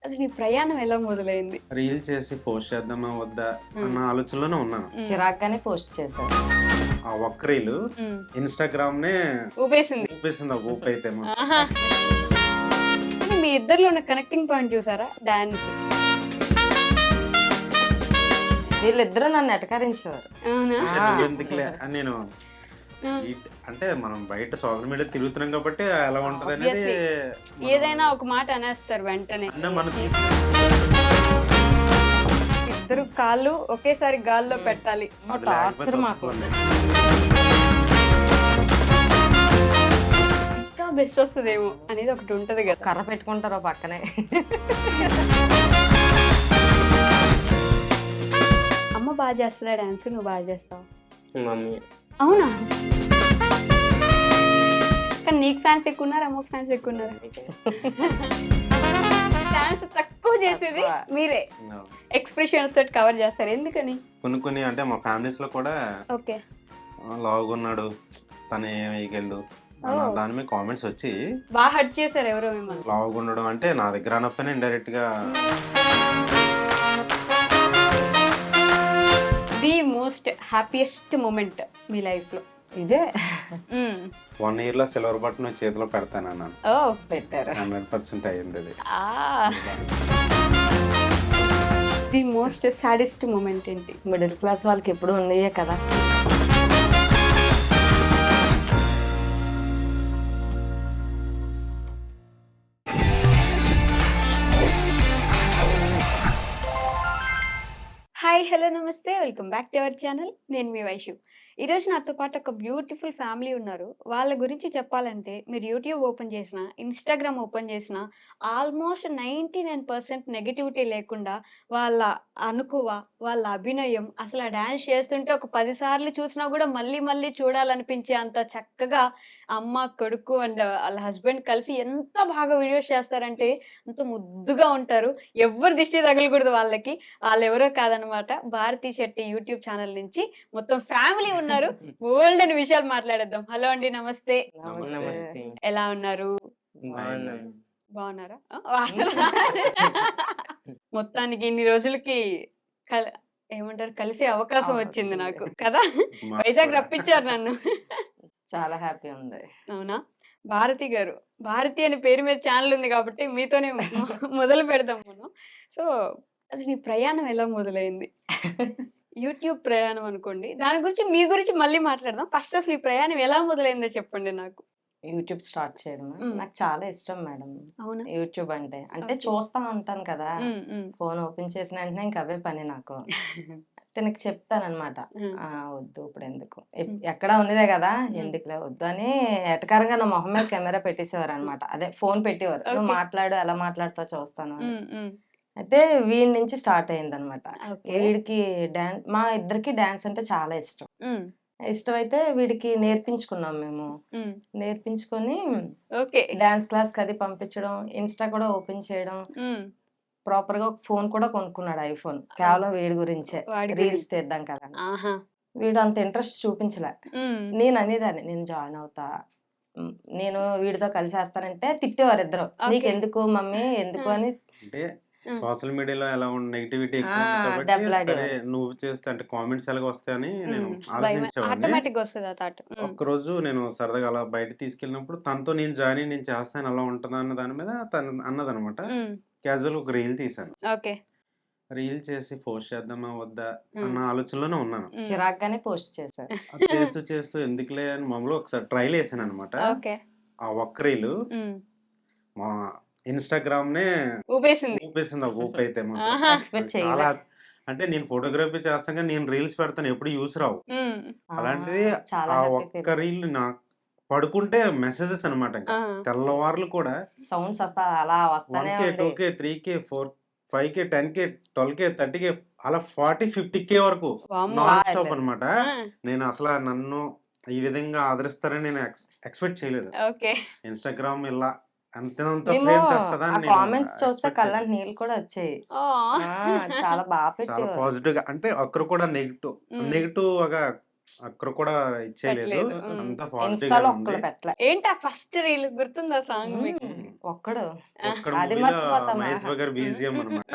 అసలు నీ ప్రయాణం ఎలా మొదలైంది? రీల్ చేసి పోస్ట్ చేద్దామా వద్దా అన్న ఆలోచనలోనే ఉన్నాను. చిరాగ్గానే పోస్ట్ చేశారు. ఆ ఒక్క రీలు ఇన్స్టాగ్రామ్ నే ఊపేసింది. ఊపేసింది. ఆ ఊపి అయితే ఆహా. కానీ మీ ఇద్దరిలో ఉన్న కనెక్టింగ్ పాయింట్ చూసారా? డాన్స్. వీళ్ళిద్దరూ నన్ను ఎటకరించేవారు. అవునా? ఎందుకులే అని నేను అంటే మనం బయట సోషల్ మీడియా తిరుగుతున్నాం కాబట్టి ఎలా ఉంటది అనేది ఏదైనా ఒక మాట అనేస్తారు వెంటనే. మనకి ఇద్దరు కాళ్ళు ఒకేసారి గాల్లో పెట్టాలి. అది టార్చర్ లేకపోతే మాకు. ఒప్పుకోలేదు. ఇంకా బెస్ట్ వస్తుందేమో అనేది ఒకటి ఉంటది కదా. కర్ర పెట్టుకుంటారు పక్కనే. అమ్మ బాగా చేస్తుందా డాన్స్, నువ్వు బాగా చేస్తావు? మమ్మీ అవునా? కానీ నీకు ఫ్యాన్స్ ఎక్కువ ఉన్నారు, అమ్మకి ఫ్యాన్స్ ఎక్కువ ఉన్నారు. డాన్స్ తక్కువ చేసేది మీరే. ఎక్స్ప్రెషన్స్ తోటి కవర్ చేస్తారు, ఎందుకని? కొన్ని అంటే మా ఫ్యామిలీస్ లో కూడా ఓకే లావుగా ఉన్నాడు తను ఏం వేయగలడు దాని మీద కామెంట్స్ వచ్చి బాగా హర్ట్ చేశారు ఎవరో మిమ్మల్ని. లావుగా ఉండడం అంటే నా దగ్గర అనప్పనే ఇండైరెక్ట్ గా ది మోస్ట్ హ్యాపీయెస్ట్ మూమెంట్ మీ లైఫ్ లో ఇదే 1 year లో సిల్వర్ బటన్ చేతిలో పెడతానన్నాను. ఓ పెట్టారు. 100% అయ్యింది అది. ది మోస్ట్ సాడెస్ట్ మూమెంట్ ఏంటి? మిడిల్ క్లాస్ వాళ్ళకి ఎప్పుడు ఉన్నాయే కదా. హాయ్ హలో నమస్తే, welcome back to our channel. నేను మీ వైషు. ఈరోజు నాతో పాటు ఒక బ్యూటిఫుల్ ఫ్యామిలీ ఉన్నారు. వాళ్ళ గురించి చెప్పాలంటే మీరు యూట్యూబ్ ఓపెన్ చేసినా, ఇన్స్టాగ్రామ్ ఓపెన్ చేసినా ఆల్మోస్ట్ 99% నెగిటివిటీ లేకుండా వాళ్ళ అనుకువ, వాళ్ళ అభినయం, అసలు ఆ డ్యాన్స్ చేస్తుంటే ఒక 10 సార్లు చూసినా కూడా మళ్ళీ మళ్ళీ చూడాలనిపించే అంత చక్కగా అమ్మ కొడుకు అండ్ వాళ్ళ హస్బెండ్ కలిసి ఎంత బాగా వీడియోస్ చేస్తారంటే అంత ముద్దుగా ఉంటారు. ఎవరు దిష్టి తగలకూడదు వాళ్ళకి. వాళ్ళు ఎవరో కాదనమాట, భారతీ శెట్టి యూట్యూబ్ ఛానల్ నుంచి మొత్తం ఫ్యామిలీ ఉన్నారు. ఓల్డ్ అని విషయాలు మాట్లాడేద్దాం. హలో అండి, నమస్తే. నమస్తే. ఎలా ఉన్నారు? బాగున్నాను. బాగున్నారా? మొత్తానికి ఇన్ని రోజులకి ఏమంటారు కలిసే అవకాశం వచ్చింది నాకు కదా. వైజాగ్ రప్పించారు నన్ను. చాలా హ్యాపీ ఉంది. అవునా? భారతి గారు, భారతి అనే పేరు మీద ఛానల్ ఉంది కాబట్టి మీతోనే మొదలు పెడదాం మనం. సో అసలు నీ ప్రయాణం ఎలా మొదలైంది? యూట్యూబ్ ప్రయాణం అనుకోండి, దాని గురించి మీ గురించి మళ్ళీ మాట్లాడదాం. ఫస్ట్ అసలు ఈ ప్రయాణం ఎలా మొదలైందో చెప్పండి నాకు. యూట్యూబ్ స్టార్ట్ చేయడం నాకు చాలా ఇష్టం మేడం. అవునా? యూట్యూబ్ అంటే చూస్తా ఉంటాను కదా. ఉమ్, ఉమ్, ఫోన్ ఓపెన్ చేసిన వెంటనే ఇంకా అవే పని నాకు. తనకి చెప్తానమాట, వద్దు ఇప్పుడు ఎందుకు, ఎక్కడ ఉన్నదే కదా ఎందుకులే వద్దు అని ఎటకారంగా నా మొహం మీద కెమెరా పెట్టేసేవారు అనమాట. అదే ఫోన్ పెట్టేవారు, నువ్వు మాట్లాడు, ఎలా మాట్లాడుతావు చూస్తాను అని. ఉమ్, ఉమ్. అయితే వీడి నుంచి స్టార్ట్ అయింది అనమాట. ఓకే. వీడికి డాన్స్, మా ఇద్దరికి డాన్స్ అంటే చాలా ఇష్టం. ఉమ్, ఇష్టమైతే వీడికి నేర్పించుకున్నాం మేము. ఉమ్. నేర్పించుకొని ఓకే. డాన్స్ క్లాస్ కి అది పంపించడం, ఇన్స్టా కూడా ఓపెన్ చేయడం, ఉమ్. ప్రాపర్ గా ఒక ఫోన్ కూడా కొనుక్కున్నాడు, ఐఫోన్. కేవలం వీడి గురించే, వాడి రీల్స్ గురించి. తీద్దాం కదా. ఆహా. వీడు అంత ఇంట్రెస్ట్ చూపించలే. ఉమ్. నేను అనేదాన్ని నేను జాయిన్ అవుతా, నేను వీడితో కలిసి వేస్తానంటే తిట్టేవారు ఇద్దరు, Okay. నీకెందుకు మమ్మీ ఎందుకు అని. అంటే సోషల్ మీడియాలో ఎలా ఉన్న నెగిటివిటీ ఎక్కువ ఉంది కాబట్టి దెబ్బలాడేవారు. సరే నువ్వు చేస్తే అంటే కామెంట్స్ ఎలాగ వస్తాయని నేను ఆలోచించేవాడిని. ఆటోమేటిక్ వస్తుంది ఆ థాట్. ఒక్కరోజు నేను సరదాగా అలా బయట తీసుకెళ్ళినప్పుడు తనతో నేను జాయిన్ అయ్యి నేను చేస్తాను అలా ఉంటుందా అన్న దాని మీద తను అన్నదనమాట. క్యాజువల్ ఒక రీల్ తీసాను. ఓకే. రీల్ చేసి పోస్ట్ చేద్దామా వద్దా అన్న ఆలోచనలోనే ఉన్నాను. చిరాగ్గానే పోస్ట్ చేశారు. అది చేస్తూ చేస్తూ ఎందుకులే అని మామూలు ఒకసారి ట్రైల్ వేసాను అనమాట. ఓకే. ఆ ఒక్క రీలు మా ఇన్స్టాగ్రామ్ నే ఊపేసింది. ఊపేసింది. ఆ ఊపి అయితే మాత్రం. ఆహా. ఎక్స్పెక్ట్ చాలా చేయలేదు. అంటే నేను ఫోటోగ్రఫీ చేస్తాను కానీ నేను రీల్స్ పెడతాను ఎప్పుడు యూస్ రావు. అలాంటిది చాలా ఆ హ్యాపీ ఒక్క రీల్ నాకు పడుకుంటే మెసేజెస్ అనమాట. ఇంకా తెల్లవారులు కూడా సౌండ్స్ అలా వస్తానే 1K, ఉంటాయి. 2K, 3K, 4, 5K, 10K, 12K, 30K అలా 40, 50K వరకు వామ్మో. నాన్ స్టాప్ అనమాట. నేను అసలు నన్ను ఈ విధంగా ఆదరిస్తారని నేను ఎక్స్పెక్ట్ చేయలేదు. ఓకే. ఇన్స్టాగ్రామ్ ఇలా అంత మేము ఫ్రేమ్ తెస్తుందా ఆ అని నేను కామెంట్స్ చూస్తే expect చేయలేదు. కళ్ళంటి నీళ్ళు కూడా వచ్చాయి. చాలా బాగా చాలా పెట్టేవారు. పాజిటివ్ గా అంటే ఒక్కరు కూడా నెగిటివ్ గా ఒక్కరు కూడా ఇచ్చేయలేదు. పెట్టలేదు. అంత పాజిటివ్ ఇన్స్టాలో గా ఉంది. ఒక్కళ్ళు పెట్టలే. ఏంటి ఆ ఫస్ట్ రీల్ గుర్తుందా సాంగ్ మీకు? ఒక్కడు ఒక్కడ అది మూవీలో మర్చిపోతామా? మహేష్ బాబు గారు బీజిఎం అనమాట.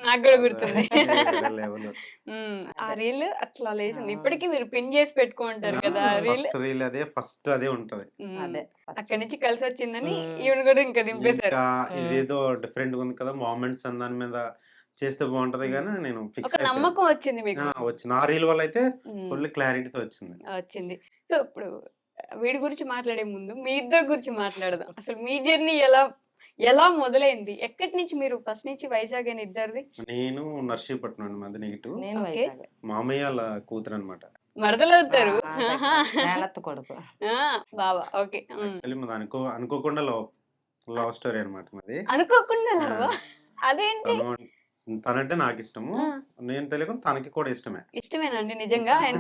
నాకు కూడా గుర్తుంది. వేరే లెవెల్. ఆ అదే. రీల్ అట్లా లేచింది. ఆ. ఇప్పటికి మీరు పిన్ చేసి పెట్టుకుంటారు కదా ఆ రీల్. ఫస్ట్ రీల్ అదే, ఫస్ట్ అదే ఉంటది. అదే first. అక్కడి నుంచి కలిసి వచ్చిందని మ్మ్. ఈవిడ కూడా ఇంకా దింపేశారు. ఇంకా ఇదేదో డిఫరెంట్ గా ఉంది కదా, మూమెంట్స్ అని దాని మీద చేస్తే బాగుంటది కానీ నేను ఒక ఫిక్స్ అయిపోయాను. నమ్మకం వచ్చింది మీకు. వచ్చింది ఆ రీల్ వల్ల అయితే మ్మ్. ఫుల్ క్లారిటీతో వచ్చింది. వచ్చింది. సో ఇప్పుడు వీడి గురించి మాట్లాడే ముందు మీ ఇద్దరి గురించి మాట్లాడదాం. అసలు మీ జర్నీ ఎలా మొదలైంది? ఎక్కడి నుంచి మీరు ఫస్ట్ నుంచి వైజాగ్ అని ఇద్దరిది? నేను నర్సీపట్నం అండి, మాది నెగిటివ్. నేను ఓకే. వైజాగ్ మామయ్య వాళ్ళ కూతురు అనమాట. మరదలవుతారు. మేనత్త కొడుకు. బావా. ఓకే. యాక్చువల్లీ మాది అనుకోకుండా లవ్ స్టోరీ అనమాట మాది. అనుకోకుండా ఆ, లవ్వా? అదేంటి? తనంటే నాకు ఇష్టము, ఆ, నేను తెలియకుండా తనకి కూడా ఇష్టమే. ఇష్టమేనండి నిజంగా? ఆయన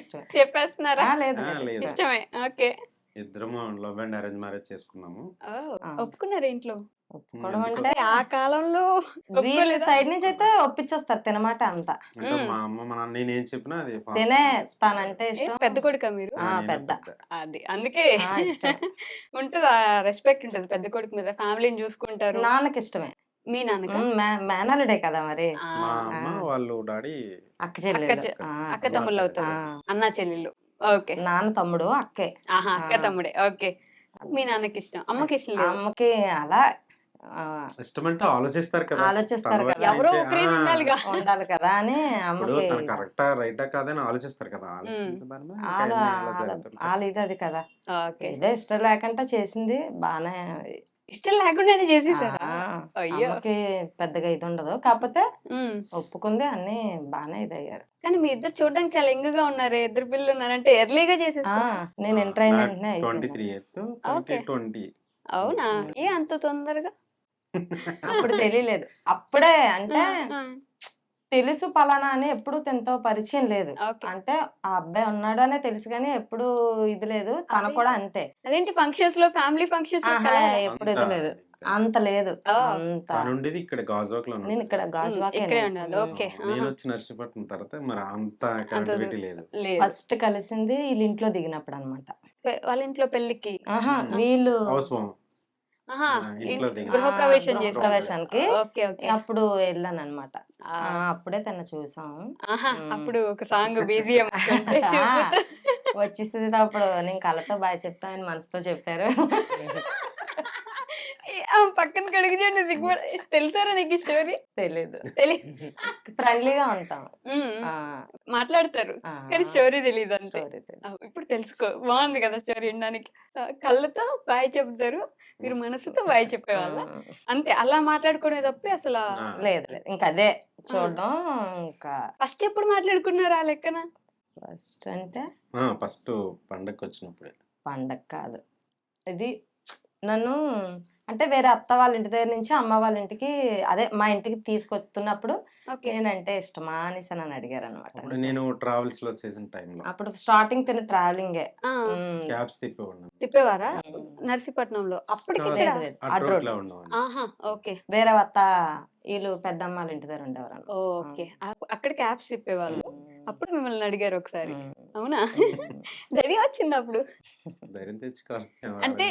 ఇష్టం. చెప్పేస్తున్నారా? లేదు ఆ, లేదు. ఇష్టం. ఇష్టమే. ఓకే. ఇద్దరము లవ్ అండ్ అరేంజ్ మ్యారేజ్ చేసుకున్నాము. ఆ. ఒప్పుకున్నారు ఇంట్లో? ఒప్పుకోవడం ఎందుకో అంటే ఆ కాలంలో వీళ్ళ ఒప్పుకోలేదా? సైడ్ నుంచి అయితే ఒప్పించేస్తారు తినమాట అంతా. అంటే మా అమ్మ మా నాన్న నేనేం చెప్పినా అది తినే తనంటే ఏ, ఇష్టం. పెద్ద కొడుకా మీరు? నేనే పెద్ద. పెద్ద. అది అందుకే ఇష్టం. ఉంటది, రెస్పెక్ట్ ఉంటది పెద్ద కొడుకు మీద. ఫ్యామిలీని చూసుకుంటారు. నాన్నకి ఇష్టమే. మీ నాన్నక? మేనలుడే కదా మరి. మా అమ్మ వాళ్ళు డాడీ అక్క చెల్లెలు. అక్క తమ్ముళ్ళు అవుతారు. అన్న చెల్లెళ్ళు. ఓకే. నాన్న తమ్ముడు అక్కే. ఆహా, అక్క తమ్ముడే. ఓకే. మీ నాన్నకి ఇష్టం, అమ్మకి ఇష్టం లేదు. అమ్మకి అలా ఇష్టమంటే ఆలోచిస్తారు కదా, ఆలోచిస్తారు తన కదా. వైపు ఎవరో నుంచి. ఒకరైనా ఉండాలిగా. ఉండాలి కదా అని ఇప్పుడు అమ్మకి తన కరెక్టా రైటా కాదని ఆలోచిస్తారు కదా, ఆలోచించిన దాని మీద ఇంకా అన్నీ అలా జరుగుతుంటాయి. వాళ్ళ ఇది అది కదా. ఓకే. ఏదో ఇష్టం లేకుండా చేసింది బానే. ఇష్టం లేకుండానే చేసేసారా? ఆ, అయ్యో. అమ్మకి పెద్దగా ఇది ఉండదు, కాకపోతే ఉమ్. ఒప్పుకుంది, అన్ని బానే ఇదయ్యారు. కానీ మీ ఇద్దరు చూడడానికి చాలా యంగ్ గా ఉన్నారు. ఇద్దరు పిల్లలు ఉన్నారంటే ఎర్లీగా చేసేసుకున్నారు. నేను ఎంటర్ అయిన వెంటనే 23 అయిపోయింది. years, okay. 20. అవునా? ఏ అంత తొందరగా? అప్పుడు తెలియలేదు. అప్పుడే అంటే ఆ, తెలుసు పలానా అని ఎప్పుడు తనతో పరిచయం లేదు. ఓకే. అంటే ఆ అబ్బాయి ఉన్నాడు అనే తెలుసు కానీ ఎప్పుడు ఇది లేదు. తను కూడా అంతే. అదేంటి ఫంక్షన్స్ లో, ఫ్యామిలీ ఫంక్షన్స్ లో ఆహా, ఎప్పుడు ఇది లేదు, అంత లేదు. అంత తను ఉండేది ఇక్కడ గాజువాకలో. నేను ఇక్కడ గాజువాకే. ఇక్కడే ఉండాలి. ఓకే. నేను వచ్చి నర్సీపట్నం తర్వాత మరి అంత కనెక్టివిటీ లేదు. లేదు. ఫస్ట్ కలిసింది వీళ్ళ ఇంట్లో దిగినప్పుడు అనమాట. వాళ్ళ ఇంట్లో పెళ్లికి? వీళ్ళు హౌస్ వామ్ ఆహా, ఇంట్లో దిగిన గృహప్రవేశం గృహ చేశారు. ప్రవేశానికి ఓకే. ఓకే. అప్పుడు వెళ్ళాను అనమాట. అప్పుడే తను చూసాం. ఆహా, అప్పుడు ఒక సాంగ్ బీజిఎం వచ్చేసింది. అప్పుడు నేను కళ్ళతో బాగా చెప్తానని మనసుతో చెప్పారు. పక్కన కడిగిచండి. సిగ్గు. తెలుసారా నీకు ఈ స్టోరీ? తెలీదు. ఫ్రెండ్లీగా ఉంటాం. మాట్లాడతారు కానీ స్టోరీ తెలియదు అంతే. స్టోరీ తెలీదు. ఇప్పుడు తెలుసుకో. బాగుంది కదా స్టోరీ వినడానికి. కళ్ళతో బాయ్ చెప్తారు, మీరు మనసుతో బాయ్ చెప్పేవాళ్ళ? అంతే, అలా మాట్లాడుకునే తప్పి అసలు. లేదు లేదు, ఇంకా అదే చూడడం. ఇంకా ఫస్ట్ ఎప్పుడు మాట్లాడుకున్నారు ఆ లెక్కన? ఫస్ట్ అంటే ఫస్ట్ పండగకి వచ్చినప్పుడే. పండగ కాదు ఇది. నన్ను అంటే వేరే అత్త వాళ్ళ ఇంటి దగ్గర నుంచి అమ్మ వాళ్ళ ఇంటికి, అదే మా ఇంటికి తీసుకొస్తున్నప్పుడు ఓకే. నేనంటే ఇష్టమా అనేసి నన్ను అడిగారు అనమాట. అప్పుడు నేను ట్రావెల్స్ లో చేసిన టైంలో అప్పుడు స్టార్టింగ్ తిన ట్రావెలింగే. క్యాబ్స్ తిప్పేవాడిని. తిప్పేవారా నర్సీపట్నంలో? అప్పటికి కాదు. ఇక్కడ? అడ్రోడ్ లో ఉండేవాడిని. ఆహా, ఓకే. వేరే అత్త వీళ్ళు పెద్దమ్మ వాళ్ళ ఇంటి దగ్గర ఉండేవారు. ఓకే. అక్కడ క్యాబ్స్ తిప్పేవాళ్ళు. అప్పుడు మిమ్మల్ని అడిగారు ఒకసారి. అవునా? ధైర్యం వచ్చింది అప్పుడు? ధైర్యం తెచ్చుకోవాలి. అంటే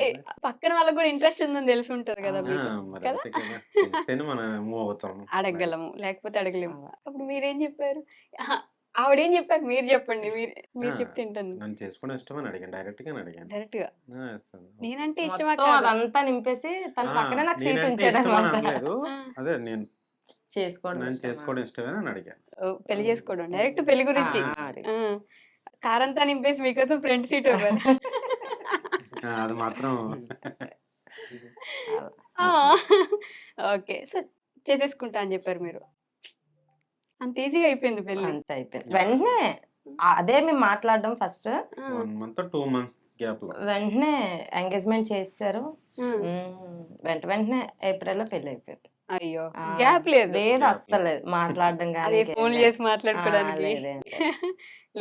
పక్కన వాళ్ళకి కూడా ఇంట్రెస్ట్ ఉందని తెలిసి ఉంటది కదా మీకు, మరి కదా? అంతే కదా, తెలిస్తేనే మనం మూవ్ అవుతాం. అడగగలము, లేకపోతే అడగలేము. అప్పుడు మీరేం చెప్పారు? ఆవిడేం చెప్పారు మీరు చెప్పండి. మీరు చెప్తే వింటాను. నన్ను చేసుకోవడం ఇష్టమని అడిగాను, డైరెక్ట్ గా అడిగాను. డైరెక్ట్ గా yes. నేనంటే ఇష్టమా మొత్తం కాదా? అదంతా నింపేసి తన పక్కనే నాకు సీట్ నేనంటే ఉంచాడు ఇష్టమని అనమాట. అనలేదు. అదే నేను చేసుకోవడం నన్ను ఇష్టమా? చేసుకోవడం ఇష్టమేనా అని అడిగాను. పెళ్లి చేసుకోవడం, డైరెక్ట్ పెళ్లి గురించి. కారంతా నింపేసి మీకోసం ఫ్రంట్ సీట్ ఇవ్వాలి. అది మాత్రం ఓకే. సో చేసేసుకుంటా అని చెప్పారు మీరు. అంత ఈజీగా అయిపోయింది పెళ్లి? అంత అయిపోయింది వెంటనే. అదే మేము మాట్లాడడం ఫస్ట్ 1 month 2 months గ్యాప్ లో వెంటనే ఎంగేజ్మెంట్ చేశారు. వెంటనే ఏప్రిల్ లో పెళ్లి అయిపోయింది. అయ్యో, గ్యాప్ లేదు? లేదు, అస్సలు లేదు. మాట్లాడడం అదే కానీ ఫోన్ చేసి మాట్లాడుకోవడానికి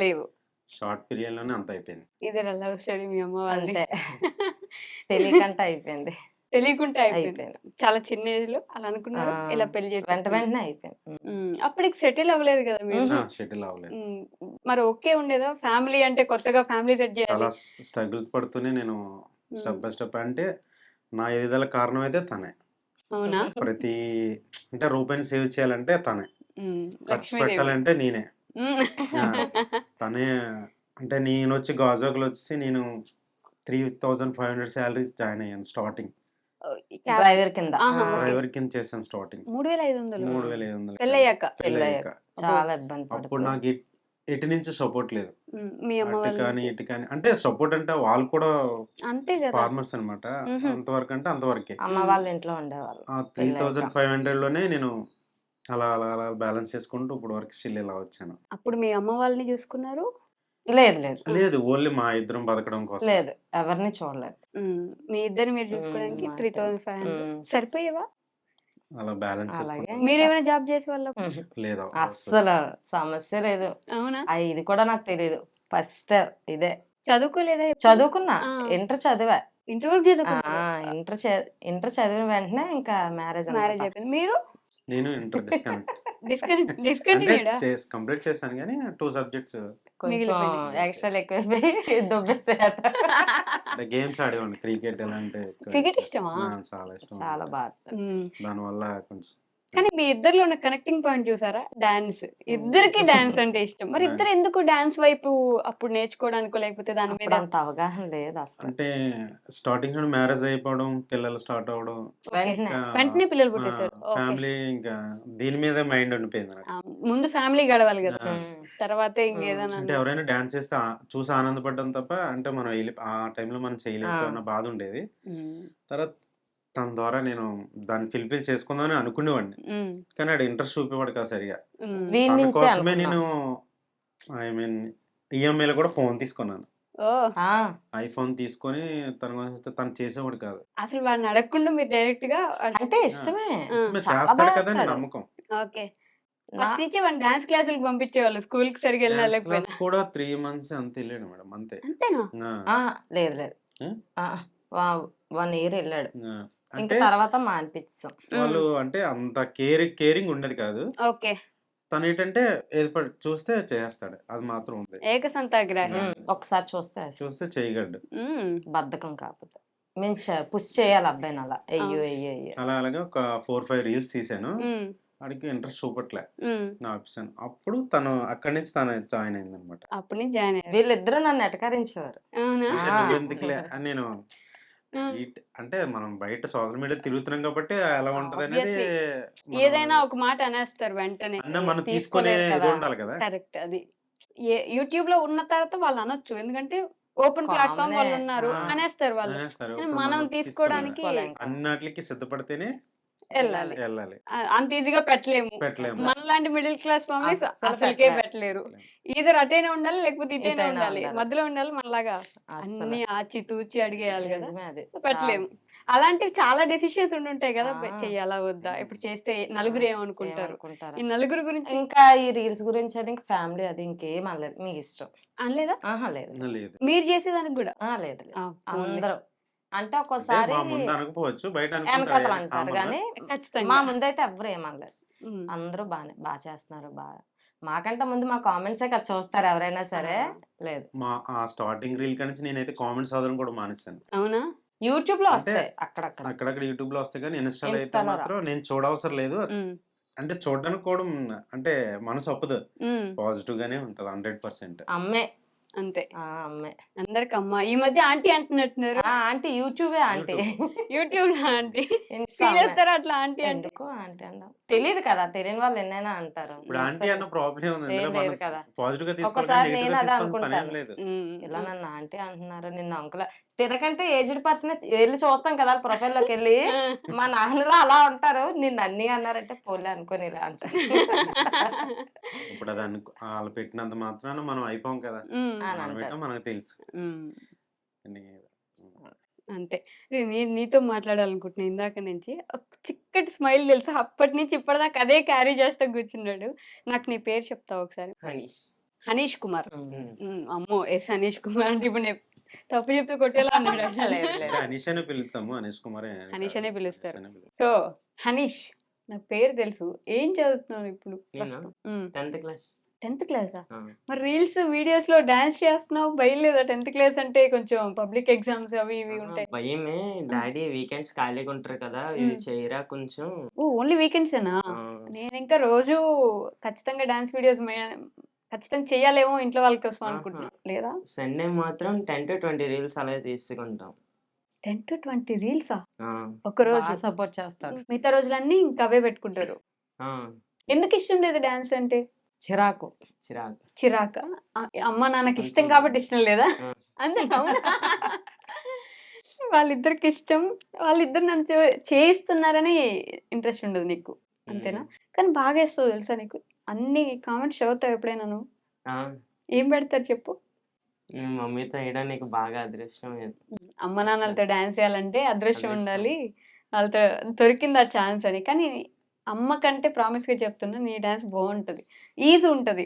లేవు. షార్ట్ పీరియడ్ లోనే అంత అయిపోయింది. ఇదే లవ్ స్టోరీ మీ అమ్మ వాళ్ళది? అంతే, తెలియకంట అయిపోయింది. తెలియకుండా అయిపోయింది. చాలా చిన్న ఏజ్ లో అలా అనుకున్నారు, ఇలా పెళ్లి చేసి వెంటనే అయిపోయింది. అప్పటికి సెటిల్ అవ్వలేదు కదా మీరు? షటిల్ అవ్వలేదు. మరి ఓకే ఉండేదా? ఫ్యామిలీ అంటే కొత్తగా ఫ్యామిలీ సెట్ చేయాలి. చాలా స్ట్రగుల్ పడుతూనే నేను స్టెప్ బై స్టెప్, అంటే నా ఎదుగుదల కారణం అయితే తనే. అవునా? ప్రతి అంటే రూపాయిని సేవ్ చేయాలంటే తనే. ఖర్చు లక్ష్మీదేవి. పెట్టాలంటే నేనే. హ్మ్. ఆ! తనే అంటే నేనొచ్చి గాజువాకలో వచ్చేసి నేను 3,500 సాలరీ జాయిన్ అయ్యాను స్టార్టింగ్. క్యాబ్ డ్రైవర్ కింద. ఆహా! ఓకే. డ్రైవర్ కింద చేశాను స్టార్టింగ్. 3500 3,500 పెళ్ళయ్యాక. పెళ్ళయ్యాక. చాలా ఇబ్బంది అప్పుడు పడుతుంది. నాకు ఎటు నుంచి సపోర్ట్ లేదు. మీ అమ్మ అటు వాళ్ళ కానీ, నుంచి. ఇటు కానీ అంటే సపోర్ట్ అంటే వాళ్ళు కూడా అంతే గదా! ఫార్మర్స్ అన్నమాట. హుహు. అంతవరకు అంటే అంతవరకే. అమ్మ వాళ్ళ ఇంట్లో ఉండేవాళ్ళు. ఆ పెళ్ళయ్యాక. 3,500లోనే నేను అలా బ్యాలెన్స్ చేసుకుంటూ ఇప్పుడు వరకు స్టిల్ ఇలా వచ్చాను. అప్పుడు మీ అమ్మ వాళ్ళని చూసుకున్నారు? లేదు లేదు. లేదు ఓన్లీ మా ఇద్దరం బతకడం కోసం. లేదు. ఎవరిని చూడలేదు. మీ ఇద్దరిని మీరు చూసుకోవడానికి మా ఇద్దరం. 3500 సరిపోయేవా? అలా బ్యాలెన్స్ అలాగే చేసుకుంటాం. ఇంకా. మీరేమైనా జాబ్ చేసేవాళ్ళా? లేదు అస్సలు సమస్య లేదు. అవునా? ఇది కూడా నాకు తెలీదు. ఫస్ట్ ఇదే. చదువుకోలేదా ఎప్పుడు? చదువుకున్నా. ఆ. ఇంటర్ చదివా. ఇంటర్ వరకు ఆ! చదువుకున్నారు. ఇంటర్ చదివిన వెంటనే ఇంకా మ్యారేజ్ మ్యారేజ్ అన్నమాట. అయిపోయింది. మీరు? నేను ఇంటర్ డిస్కనెక్ట్. అంటే డిస్కంటిన్యూడా? కంప్లీట్ చేశాను గానీ 2 సబ్జెక్ట్స్ కొంచెం మిగిలిపోయినాయి. ఎక్స్ట్రాలు ఎక్కువైపోయి దుబ్బేసేయట. అంటే గేమ్స్ ఆడేవాడిని. క్రికెట్ ఇలాంటి ఎక్కువ క్రికెట్ ఇష్టం. ఇష్టమా? చాలా ఇష్టం చాలా అన్నమాట. బాగా. దానివల్ల కొంచెం కానీ మీ ఇద్దరిలో ఉన్న కనెక్టింగ్ పాయింట్ చూసారా? డాన్స్. ఇద్దరికి డాన్స్ అంటే ఇష్టం. మరి ఇద్దరు ఎందుకు డాన్స్ వైపు అప్పుడు నేర్చుకోవడానికో లేకపోతే దాని మీద అప్పుడు అంత అవగాహన లేదు అసలు. అంటే స్టార్టింగ్ నుండి మ్యారేజ్ అయిపోవడం, పిల్లలు స్టార్ట్ అవ్వడం, వెంటనే. ఇంకా వెంటనే పిల్లలు పుట్టేశారు. ఓకే. ఫ్యామిలీ ఇంకా దీని మీదే మైండ్ ఉండిపోయింది నాకు. ముందు ఫ్యామిలీ గడవాలి కదా! ఆ, హ్మ్. తర్వాతే ఇంకేదైనా అంటే అన్నా. ఎవరైనా డాన్స్ చేస్తే చూసి ఆనందపడ్డం తప్ప అంటే మనం ఆ టైంలో మనం చేయలేకపోయిన బాధ ఉండేది. హ్మ్. తర్వాత తన ద్వారా నేను దాన్ని ఫుల్ఫిల్ చేసుకుందామని అనుకునేవాడిని. హ్మ్. కానీ ఆడు ఇంట్రెస్ట్ చూపేవాడు కాదు సరిగా. హ్మ్. వీళ్ళ తన నుంచే కోసమే అనుకున్నాం. నేను ఐ మీన్ ఈఎంఐలో కూడా ఫోన్ తీసుకున్నాను. ఓహ్! ఆ! ఐఫోన్ తీసుకొని తను చేసేవాడు కాదు. అసలు వాడిని అడగకుండా మీరు డైరెక్ట్‌గా అంటే ఇష్టమే. ఇష్టమే, చాలా చేస్తాడు బాగా కదా అని చేస్తాడు. నమ్మకం. ఓకే. నా ఫస్ట్ నుంచి వాడిని డాన్స్ క్లాసులకి పంపించేవాళ్ళు. స్కూల్‌కి సరిగ్గా వెళ్ళినా డాన్స్ వెళ్ళకపోయినా. క్లాస్ కూడా 3 మంత్స్ అంతే వెళ్ళాడు మేడం అంతే. అంతేనా? ఆ, ఆ! లేదు లేదు. ఆ, ఆ! 1 ఇయర్ ఎళ్ళాడు. ఆ. ఇంక అంటే తర్వాత మానిపిచ్చేసాం. వాళ్ళు అంటే అంత కేరింగ్ ఉండేది కాదు. ఓకే. తనేంటంటే ఏది చూస్తే చేసేస్తాడు. అది మాత్రం ఉంది. ఏకసంతాగ్రాహి. ఒక్కసారి చూస్తే చూస్తే చేయగలడు. హ్మ్. బద్ధకం కాకపోతే. మేము పుష్ చేయాలి అబ్బాయిని అలా. ఎయ్యో అవును. ఎయ్యో ఎయ్యో. అలాగే ఒక 4, 5 రీల్స్ తీశాను. హ్మ్. వాడికి ఇంట్రెస్ట్ చూపట్లే. హ్మ్. ఆపేసాను. అప్పుడు తను అక్కడి నుంచి తను జాయిన్ అయిందనమాట. అప్పటి నుంచి జాయిన్ అయ్యారు. వీళ్ళిద్దరూ నన్ను ఎటకారించేవారు. అవునా? అంటే ఆ! నువ్వెందుకులే అని నేను ఆ! అంటే మనం బయట సోషల్ మీడియా తిరుగుతున్నాం కాబట్టి ఎలా ఉంటదనేది ఆబ్వియస్లీ. మనం ఏదైనా ఒక మాట అనేస్తారు వెంటనే. అన్నా మనం తీసుకునే తీసుకోలేరు ఇది కదా! ఉండాలి కదా! కరెక్ట్ అది. యూట్యూబ్‌లో ఉన్న తర్వాత వాళ్ళు అనొచ్చు. ఎందుకంటే ఓపెన్ ప్లాట్‌ఫార్మ్ కామనే. వాళ్ళున్నారు. ఆ! అనేస్తారు వాళ్ళు. అనేస్తారు. కానీ ఇప్పుడు మనం మనం తీసుకోవడానికి తీసుకోలేం కదా! అన్నాట్లికి సిద్ధపడితేనే ఎళ్ళాలి. వెళ్ళాలి. అంత ఈజీగా పెట్టలేము. పెట్టలేము. మనలాంటి మిడిల్ క్లాస్ ఫ్యామిలీస్ అస్సలు అసలుకే పెట్టలేం. పెట్టలేరు. ఈథర్ అటైనా ఉండాలి, లేకపోతే ఇటైనా ఇటైనా ఉండాలి. ఉండాలి. మధ్యలో ఉండాలి మనలాగా. అస్సలు. అన్నీ ఆచి తూచి అడిగేయాలి గదా! నిజమే అది. పెట్టలేము. అలాంటివి చాలా డెసిషన్స్ ఉండుంటాయి గదా! ఆ! చెయ్యాలా? వద్దా? ఇప్పుడు చేస్తే నలుగురు ఏమనుకుంటారు? ఏమనుకుంటారా? ఈ నలుగురు గురించి ఇంకా ఈ రీల్స్ గురించి అది ఇంక ఫ్యామిలీ అది ఇంకేం అనలేదు. మీ ఇష్టం. అనలేదా? ఆహా! లేదు. లేదు. మీరు చేసేదానికి గూడా? లేదు లేదు. పోన్లే. అందరూ. అంటే అంటే ఒక్కోసారి మా ముందు అనకపోవచ్చు. బయట అనుకుంటారు ఎనకాతల ఏదైనా అంటారు కామన్. గానీ, మా ఖచ్చితంగా. ముందైతే ఎవ్వరు ఏమనలేదు. హ్మ్. అందరూ బా చేస్తున్నారు. మాకంటే ముందు మా కామెంట్సే కదా చూస్తారు ఎవరైనా సరే. ఆ! లేదు. ఆ స్టార్టింగ్ రీల్ కాడి నుంచి నేనైతే కామెంట్స్ చదవడం కూడా మానేశాను. అవునా? యూట్యూబ్‌లో అంటే వస్తాయి అక్కడక్కడ. అక్కడక్కడ యూట్యూబ్‌లో వస్తాయి కానీ ఇన్‌స్టాలో అయితే ఇన్‌స్టాలో మాత్రం నేను చూడవసరం లేదు. హ్మ్. అంటే చూడడానికి కూడా అంటే మనసు ఒప్పదు. హ్మ్. పాజిటివ్ గానే ఉంటది 100%. అమ్మే. అంతే. అమ్మే. అందరికి అమ్మ. ఈ మధ్య ఆంటీ అంటున్నట్టున్నారు. ఆంటీ యూట్యూబే ఆంటీ. యూట్యూబ్‌లో ఆంటీ. ఇన్‌స్టా ఫీల్ అమ్మే. అవుతారా అట్లా ఆంటీ అంటే? ఎందుకు ఆంటీ అనడం? తెలీదు కదా! తెలియని వాళ్ళు ఎన్నైనా అంటారు. ఇప్పుడు ఆంటీ అన్న ప్రాబ్లమ్ ఉంది. ఏం ఇందులో లేదు మనం కదా! పాజిటివ్‌గా తీసుకోవాలి కానీ ఒక్కోసారి నేను నెగెటివ్‌గా అదే తీసుకోవాల్సిన పనేం అనుకుంటాను. లేదు. ఇలా నన్ను ఆంటీ అంటున్నారు. నిన్ను అంకుల్ తినకంటే ఏజ్డ్ పర్సనే ఎళ్లి చూస్తాం కదా! ప్రొఫైల్‌లోకెళ్ళి. మా నాన్నలా అలా ఉంటారు. నిన్ను అన్నీ అన్నారంటే పోన్లే అనుకోని ఇలా అంటారు. ఇప్పుడు అది ఆళ్ళు పెట్టినంత మాత్రాన మనం అయిపోం కదా! హ్మ్. అని మనం అంటారు. ఏంటో మనకు తెలుసు. హ్మ్. కానీ అంతే. నేను నీతో మాట్లాడాలనుకుంటున్నా ఇందాక నుంచి. ఒక చిక్కటి స్మైల్ తెలుసా? అప్పటి నుంచి ఇప్పటిదాకా అదే క్యారీ చేస్తా కూర్చున్నాడు. నాకు నీ పేరు చెప్తావా ఒకసారి? హనీష్. హనీష్ కుమార్. హ్మ్. అమ్మో! హనీష్ కుమార్ అంటే ఇప్పుడు నేను తప్పు చెప్తే కొట్టేలా ఉన్నాడు అసలు. లేదు అంటే లేదు. అనీష్ అనే పిలుస్తాము. అనీష్ కుమారే అని హనీష్ కాదు. అనే పిలుస్తారు. అనీష్ అనే పిలుస్తాం. సో, హనీష్ నాకు పేరు తెలుసు. ఏం చదువుతున్నావు ఇప్పుడు నేనా? ప్రస్తుతం? 10th class. 10th క్లాసా? ఆ, మరి రీల్స్, వీడియోస్‌లో డాన్స్ చేస్తున్నావు భయం లేదా? 10th క్లాస్ అంటే కొంచెం పబ్లిక్ ఎగ్జామ్స్ అవి ఇవి ఉంటాయి. భయమే. డాడీ వీకెండ్స్ ఖాళీగా ఉంటారు కదా, ఇది హ్మ్. చేయరా కొంచెం. ఓహ్! ఓన్లీ వీకెండ్సేనా? ఆ, నేనింకా రోజూ ఖచ్చితంగా డాన్స్ వీడియోస్ ఖచ్చితంగా చేయాలేమో ఇంట్లో వాళ్ళ కోసం ఆహా. అనుకుంటున్నా. లేదా? సండే మాత్రం 10-20 రీల్స్ అలా తీసుకుంటాం. 10-20 రీల్సా? ఆ, ఒక్కరోజు. బాగా సపోర్ట్ చేస్తాడు. మిగతా రోజులన్నీ ఇంక అవే పెట్టుకుంటారు. ఆ, ఎందుకిష్టం లేదు డాన్స్ అంటే? చిరాకు. చిరాకు. చిరాకా? అమ్మా, నాన్నకి ఇష్టం కొంచెం. కాబట్టి ఇష్టం లేదా? ఆ, అంతేనా? అవునా? వాళ్ళిద్దరికి ఇష్టం. వాళ్ళిద్దరు నన్ను చేయిస్తున్నారని ఇంట్రెస్ట్ ఉండదు నీకు. అంతేనా? ఉమ్, కానీ బాగేస్తావు తెలుసా నీకు. అన్ని కామెంట్స్ చదువుతావా ఎప్పుడైనా నువ్వు? ఆ, ఏం పెడతారు చెప్పు? మమ్మీతో వేయడానికి బాగా అదృష్టం అమ్మ నాన్నలతో డాన్స్ చేయాలంటే అదృష్టం అదృష్టం. ఉండాలి. వాళ్ళతో దొరికింది ఆ ఛాన్స్ అని. కానీ అమ్మ కంటే ప్రామిస్‌గా చెప్తున్నా, నీ డాన్స్ బావుంటది. ఈజీ ఉంటది.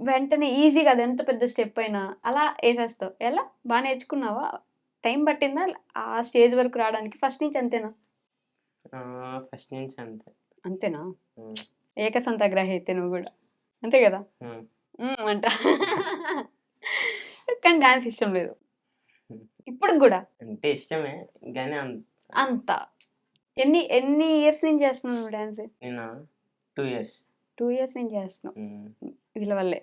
వెంటనే ఈజీగా అదెంత పెద్ద స్టెప్ అయినా అలా ఏసేస్తావు. ఎలా? బా నేర్చుకున్నావా? టైం పట్టిందా ఆ స్టేజ్ వరకు రావడానికి? ఫస్ట్ నుంచి అంతేనా? ఫస్ట్ నుంచి అంతే. అంతేనా? ఉమ్, ఏకసంతాగ్రహి అయితే నువ్వు గూడా. అంతే గదా! ఉమ్, అంట. కానీ డాన్స్ ఇష్టం లేదు. ఇప్పటికి గూడా? అంటే ఇష్టమే కానీ అంత. ఎన్ని ఇయర్స్ నుంచి చేస్తున్నావు నువ్వు డాన్స్? నేను 2 ఇయర్స్. 2 ఇయర్స్ నుంచి చేస్తున్నావు. వీళ్ళ వల్లే.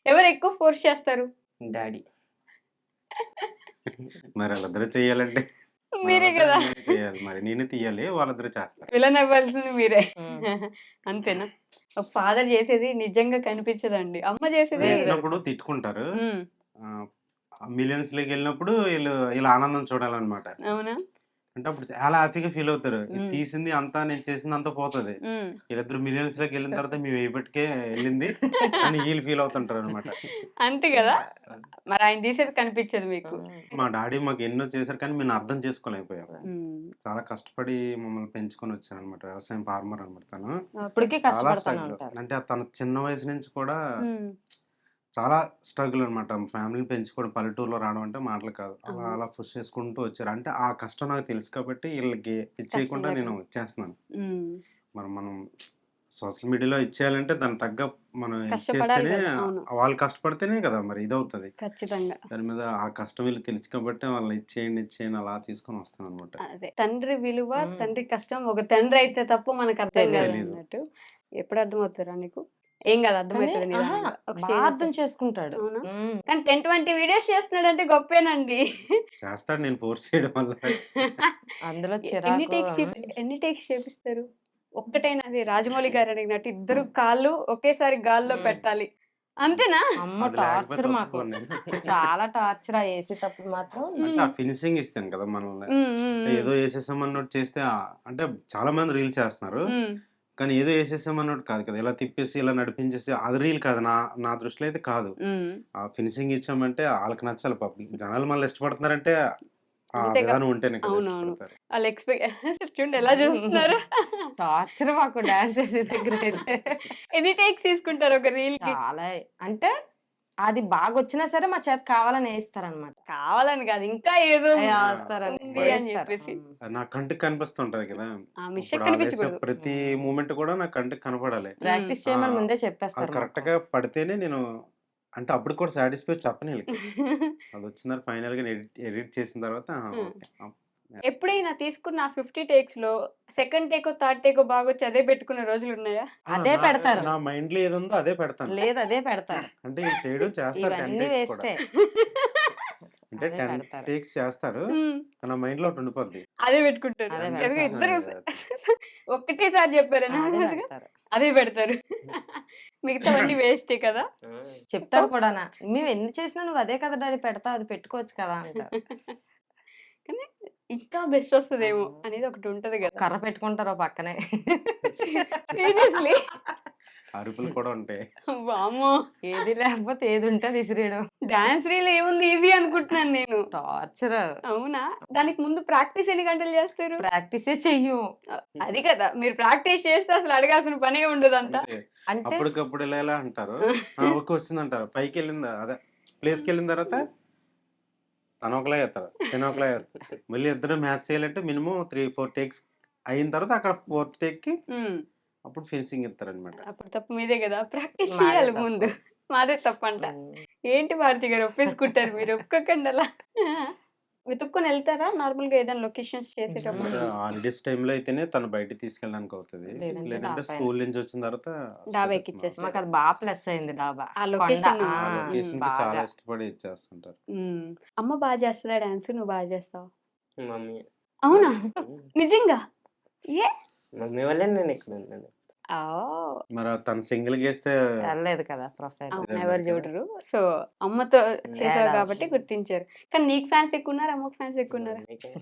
ఎవరు ఎక్కువ ఫోర్స్ చేస్తారు? డాడీ. మరి వాళ్ళిద్దరూ చేయాలంటే మరి మీరే వాళ్ళిద్దరూ గదా! నేనే చేయాలి. మరి నేనే తీయాలి. వాళ్ళిద్దరూ చేస్తారు. విలన్ అవ్వాల్సింది మీరే. హ్మ్. అంతేనా? ఒక ఫాదర్ చేసేది నిజంగా కనిపించదండి. అమ్మ చేసేది లేదు. చేసినప్పుడు తిట్టుకుంటారు. హ్మ్. ఆహ్, మిలియన్స్‌లోకెళ్ళినప్పుడు ఈళ్ళ ఆనందం చూడాలనమాట. అవునా? అంటే అప్పుడు చాలా హ్యాపీగా ఫీల్ అవుతారు. ఇది హ్మ్. తీసింది అంతా నేను చేసిందంతా పోతది. హ్మ్. వీళ్ళిద్దరు మిలియన్స్‌లోకెళ్ళిన తర్వాత మేము ఎయిబట్టే ఎళ్ళింది అని ఈళ్ళు ఫీల్ అవుతుంటారనమాట. అంతే గదా! మరి ఆయన తీసేది కనిపించదు మీకు. మా డాడీ మాకు ఎన్నో చేశారు కానీ మేము అర్థం చేసుకోలేకపోయాం. హ్మ్. చాలా కష్టపడి మమ్మల్ని పెంచుకొని వచ్చారనమాట. వ్యవసాయం ఫార్మర్ అనమాట తను. ఇప్పటికీ చాలా కష్టపడతానే స్ట్రగుల్. ఉంటారు. అంటే తను చిన్న వయసు నుంచి కూడా హ్మ్. చాలా స్ట్రగుల్ అనమాట. ఫ్యామిలీని పెంచుకోవడం పల్లెటూరులో రావడం అంటే మాటలు కాదు. అలా అవును. అలా పుష్ చేసుకుంటూ వచ్చారు. అంటే ఆ కష్టం నాకు తెలుసు కాబట్టి ఈళ్ళకి కష్టం ఇచ్చేయకుండా నేను లేకుండా. ఇచ్చేస్తున్నాను. హ్మ్. మనం సోషల్ మీడియాలో ఇచ్చేయాలంటే దానికి తగ్గ మనం కష్టపడాలి ఇచ్చేస్తేనే గదా! అవును. వాళ్ళు కష్టపడితేనే కదా మరి ఇదవుతది. ఖచ్చితంగా. దాని మీద ఆ కష్టం వీళ్ళకి తెలుసు కాబట్టి వాళ్ళని ఇచ్చేయండి, ఇచ్చేయండి అలా తీసుకొని వస్తాననమాట. అదే. తండ్రి విలువ, హ్మ్. తండ్రి కష్టం ఒక తండ్రి అయితే తప్ప మనకు అర్థం తెలీదు. తెలీదు. కాదన్నట్టు. ఎప్పుడు అర్థమవుతారా నీకు? ఏం కాదు, కానీ అర్థమవుతది నిదానంగా. ఒక బా స్టేజ్ అర్థం వచ్చేసి. చేసుకుంటాడు. అవునా? హ్మ్. కానీ 10, 20 వీడియోస్ చేస్తున్నాడంటే గొప్పేనండి. చేస్తాడు నేను ఫోర్స్ చేయడం వల్ల. అందులో ఎన్ని చిరాకు టేక్స్ ఎన్ని టేక్స్ చేపిస్తారు? ఒక్కటేనా? అది రాజమౌళి గారు అడిగినట్టు ఇద్దరు కాళ్ళు ఒకేసారి గాల్లో హ్మ్. పెట్టాలి. అంతేనా? అమ్మ అది లేకపోతే టార్చర్ మాకు. ఒప్పుకోను నేను. చాలా టార్చర్ ఆ ఏసేటప్పుడు మాత్రం. అంటే ఆ హ్మ్. ఫినిషింగ్ ఇస్తాను కదా మనల్ని. హ్మ్. హ్మ్. అంటే హ్మ్. ఏదో ఏసేసామన్నట్టు చేస్తే అంటే చాలా మంది రీల్స్ చేస్తున్నారు. హ్మ్. కానీ ఏదో ఏసేసామన్నట్టు కాదు కదా! ఇలా తిప్పేసి, ఇలా నడిపించేసి అది రీల్ కాదు. నా నా దృష్టిలో అయితే కాదు. హ్మ్. ఆ ఫినిషింగ్ ఇచ్చామంటే ఆళ్ళకి నచ్చాలి పాపం. జనాలు మనల్ని ఇష్టపడుతున్నారంటే ఆ అంతేగా. విధానం ఉంటేనే కదా అవునవును. ఇష్టపడతారు. ఆళ్ళు చూడండి ఎలా చూస్తున్నారు. టార్చర్ మాకు డాన్స్ ఏసే దగ్గరైతే. ఎన్ని టేక్స్ తీసుకుంటారు ఒక రీల్‌కి? చాలా అంటే అది బాగొచ్చినా సరే మా చేత కావాలని ఏయిస్తారనమాట. కావాలని కాదు. ఇంకా ఏదో ఏస్తారని ఉంది అని ఏస్తారు. చెప్పేసి. నా కంటికి కనిపిస్తుంటది కదా! ఆ మిస్టేక్ ఇప్పుడు ఆళ్ళేసే కనిపించకూడదు. ప్రతి మూవ్‌మెంట్ కూడా నా కంటికి కనపడాలి. హ్మ్. ప్రాక్టీస్ ఆ! చేయమని ముందే అది చెప్పేస్తారు మాకు. కరెక్ట్‌గా పడితేనే నేను అంటే అప్పుడు కూడా సాటిస్ఫై చెప్పను ఈళ్ళకి. అదొచ్చిన తర్వాత ఫైనల్‌గా ఎడిట్ ఎడిట్ చేసిన తర్వాత ఆహా! హ్మ్. ఓకే. ఎప్పుడైనా తీసుకున్న ఆ 50 టేక్స్‌లో సెకండ్ టేకో, థర్డ్ టేకో బాగొచ్చి అదే పెట్టుకున్న రోజులున్నాయా? అదే నా పెడతారు. నా మైండ్‌లో ఏదుందో అదే పెడతాను. లేదు అదే పెడతారు. అంటే ఈళ్ళు చేయడం చేస్తారు 10 ఇవన్నీ టేక్స్ కూడా. వేస్టే. అంటే అదే 10 పెడతారు. టేక్స్ చేస్తారు. హ్మ్. నా మైండ్‌లో ఒకటి ఉండిపోద్ది. అదే పెట్టుకుంటారు. అదే 10 ఎదుగు పెడతారు. ఇద్దరు పెట్టుకున్నా ఒక్కటేసారి చెప్పారు అదే అనానిమస్‌గా. పెడతారు. అదే పెడతారు. మిగతావన్నీ వేస్టే కదా! చెప్తారు కూడానా. మేము ఎన్ని చేసినా నువ్వు అదే కదా డాడీ పెడతావు అది పెట్టుకోవచ్చు కదా అంటారు. కానీ ఇంకా బెస్ట్ వస్తదేమో అనేది ఒకటి ఉంటది ఒక గదా! కర్ర పెట్టుకుంటారు ఓ పక్కనే. సీరియస్‌లీ? అరుపులు కూడా ఉంటాయి. వామ్మో! ఏది లేకపోతే ఏది ఉంటే అది ఇసిరేయడం. డాన్స్ రీల్ ఏముంది ఈజీ అనుకుంటున్నాను నేను. టార్చర్. అవునా? దానికి ముందు ప్రాక్టీస్ ఎన్ని గంటలు చేస్తారు? ప్రాక్టీసే చెయ్యం. అది కదా! మీరు ప్రాక్టీస్ చేస్తే అసలు అడగాల్సిన పనే ఉండదంట. అంతే. అంటే అప్పటికప్పుడు ఇలా ఇలా అంటారు. ఆ! ఓకే వచ్చిందంటారు. పైకెళ్ళిందా అదే ప్లేస్‌కెళ్ళిన తర్వాత తను ఒకలా చేస్తారు. తిను ఒకలా చేస్తారు. మళ్ళీ ఇద్దరు మ్యాచ్ చేయాలంటే మినిమమ్ 3, 4 టేక్స్ అయిన తర్వాత అక్కడ ఫోర్త్ టేక్‌కి హ్మ్. అప్పుడు ఫినిషింగ్ ఇస్తారనమాట. అప్పుడు తప్పు మీదే కదా! ప్రాక్టీస్ మాదే చేయాలి తప్పు. ముందు. మాదే తప్పంట. ఉమ్. ఏంటి భారతి గారు ఒప్పేసుకుంటారు మీరు. ఒప్పుకోకండి అలా. వెతుక్కొని ఎళ్తారా నార్మల్‌గా ఏదైనా లొకేషన్స్ చేసేటప్పుడు? అంటే హాలిడేస్ టైమ్‌లో అయితేనే తను బయటికి తీసుకెళ్ళడానికి అవుతది. లేదంటే లేదంటే డాబా స్కూల్ నుంచి వచ్చిన తర్వాత డాబా స్టేటస్ ఎక్కిచ్చేస్తారు. మాకు అది బాగా ప్లస్ అయింది డాబా. ఆ కొండ. లొకేషన్ ఆ లొకేషన్‌కి చాలా బాగా. ఇష్టపడి ఇచ్చేస్తుంటారు. అమ్మ బా చేస్తదా డాన్స్? నువ్వు బా చేస్తావా? మమ్మీ. అవునా? ఉమ్. నిజంగా? ఏ? మమ్మీ వల్లే నేను ఇక్కడ ఉన్నాను. ఓహ్! మరి తను సింగిల్‌గా ఏస్తే వెళ్ళలేదు కదా ప్రొఫైల్. అవును. వెళ్ళలేదు ఎవరు కదా! చూడరు. సో, అమ్మతో చేసావు తేడా కాబట్టి గుర్తించారు. కానీ నీకు ఫ్యాన్స్ ఎక్కువున్నారా? అమ్మకి ఫ్యాన్స్ ఎక్కువున్నారా? మమ్మీకే.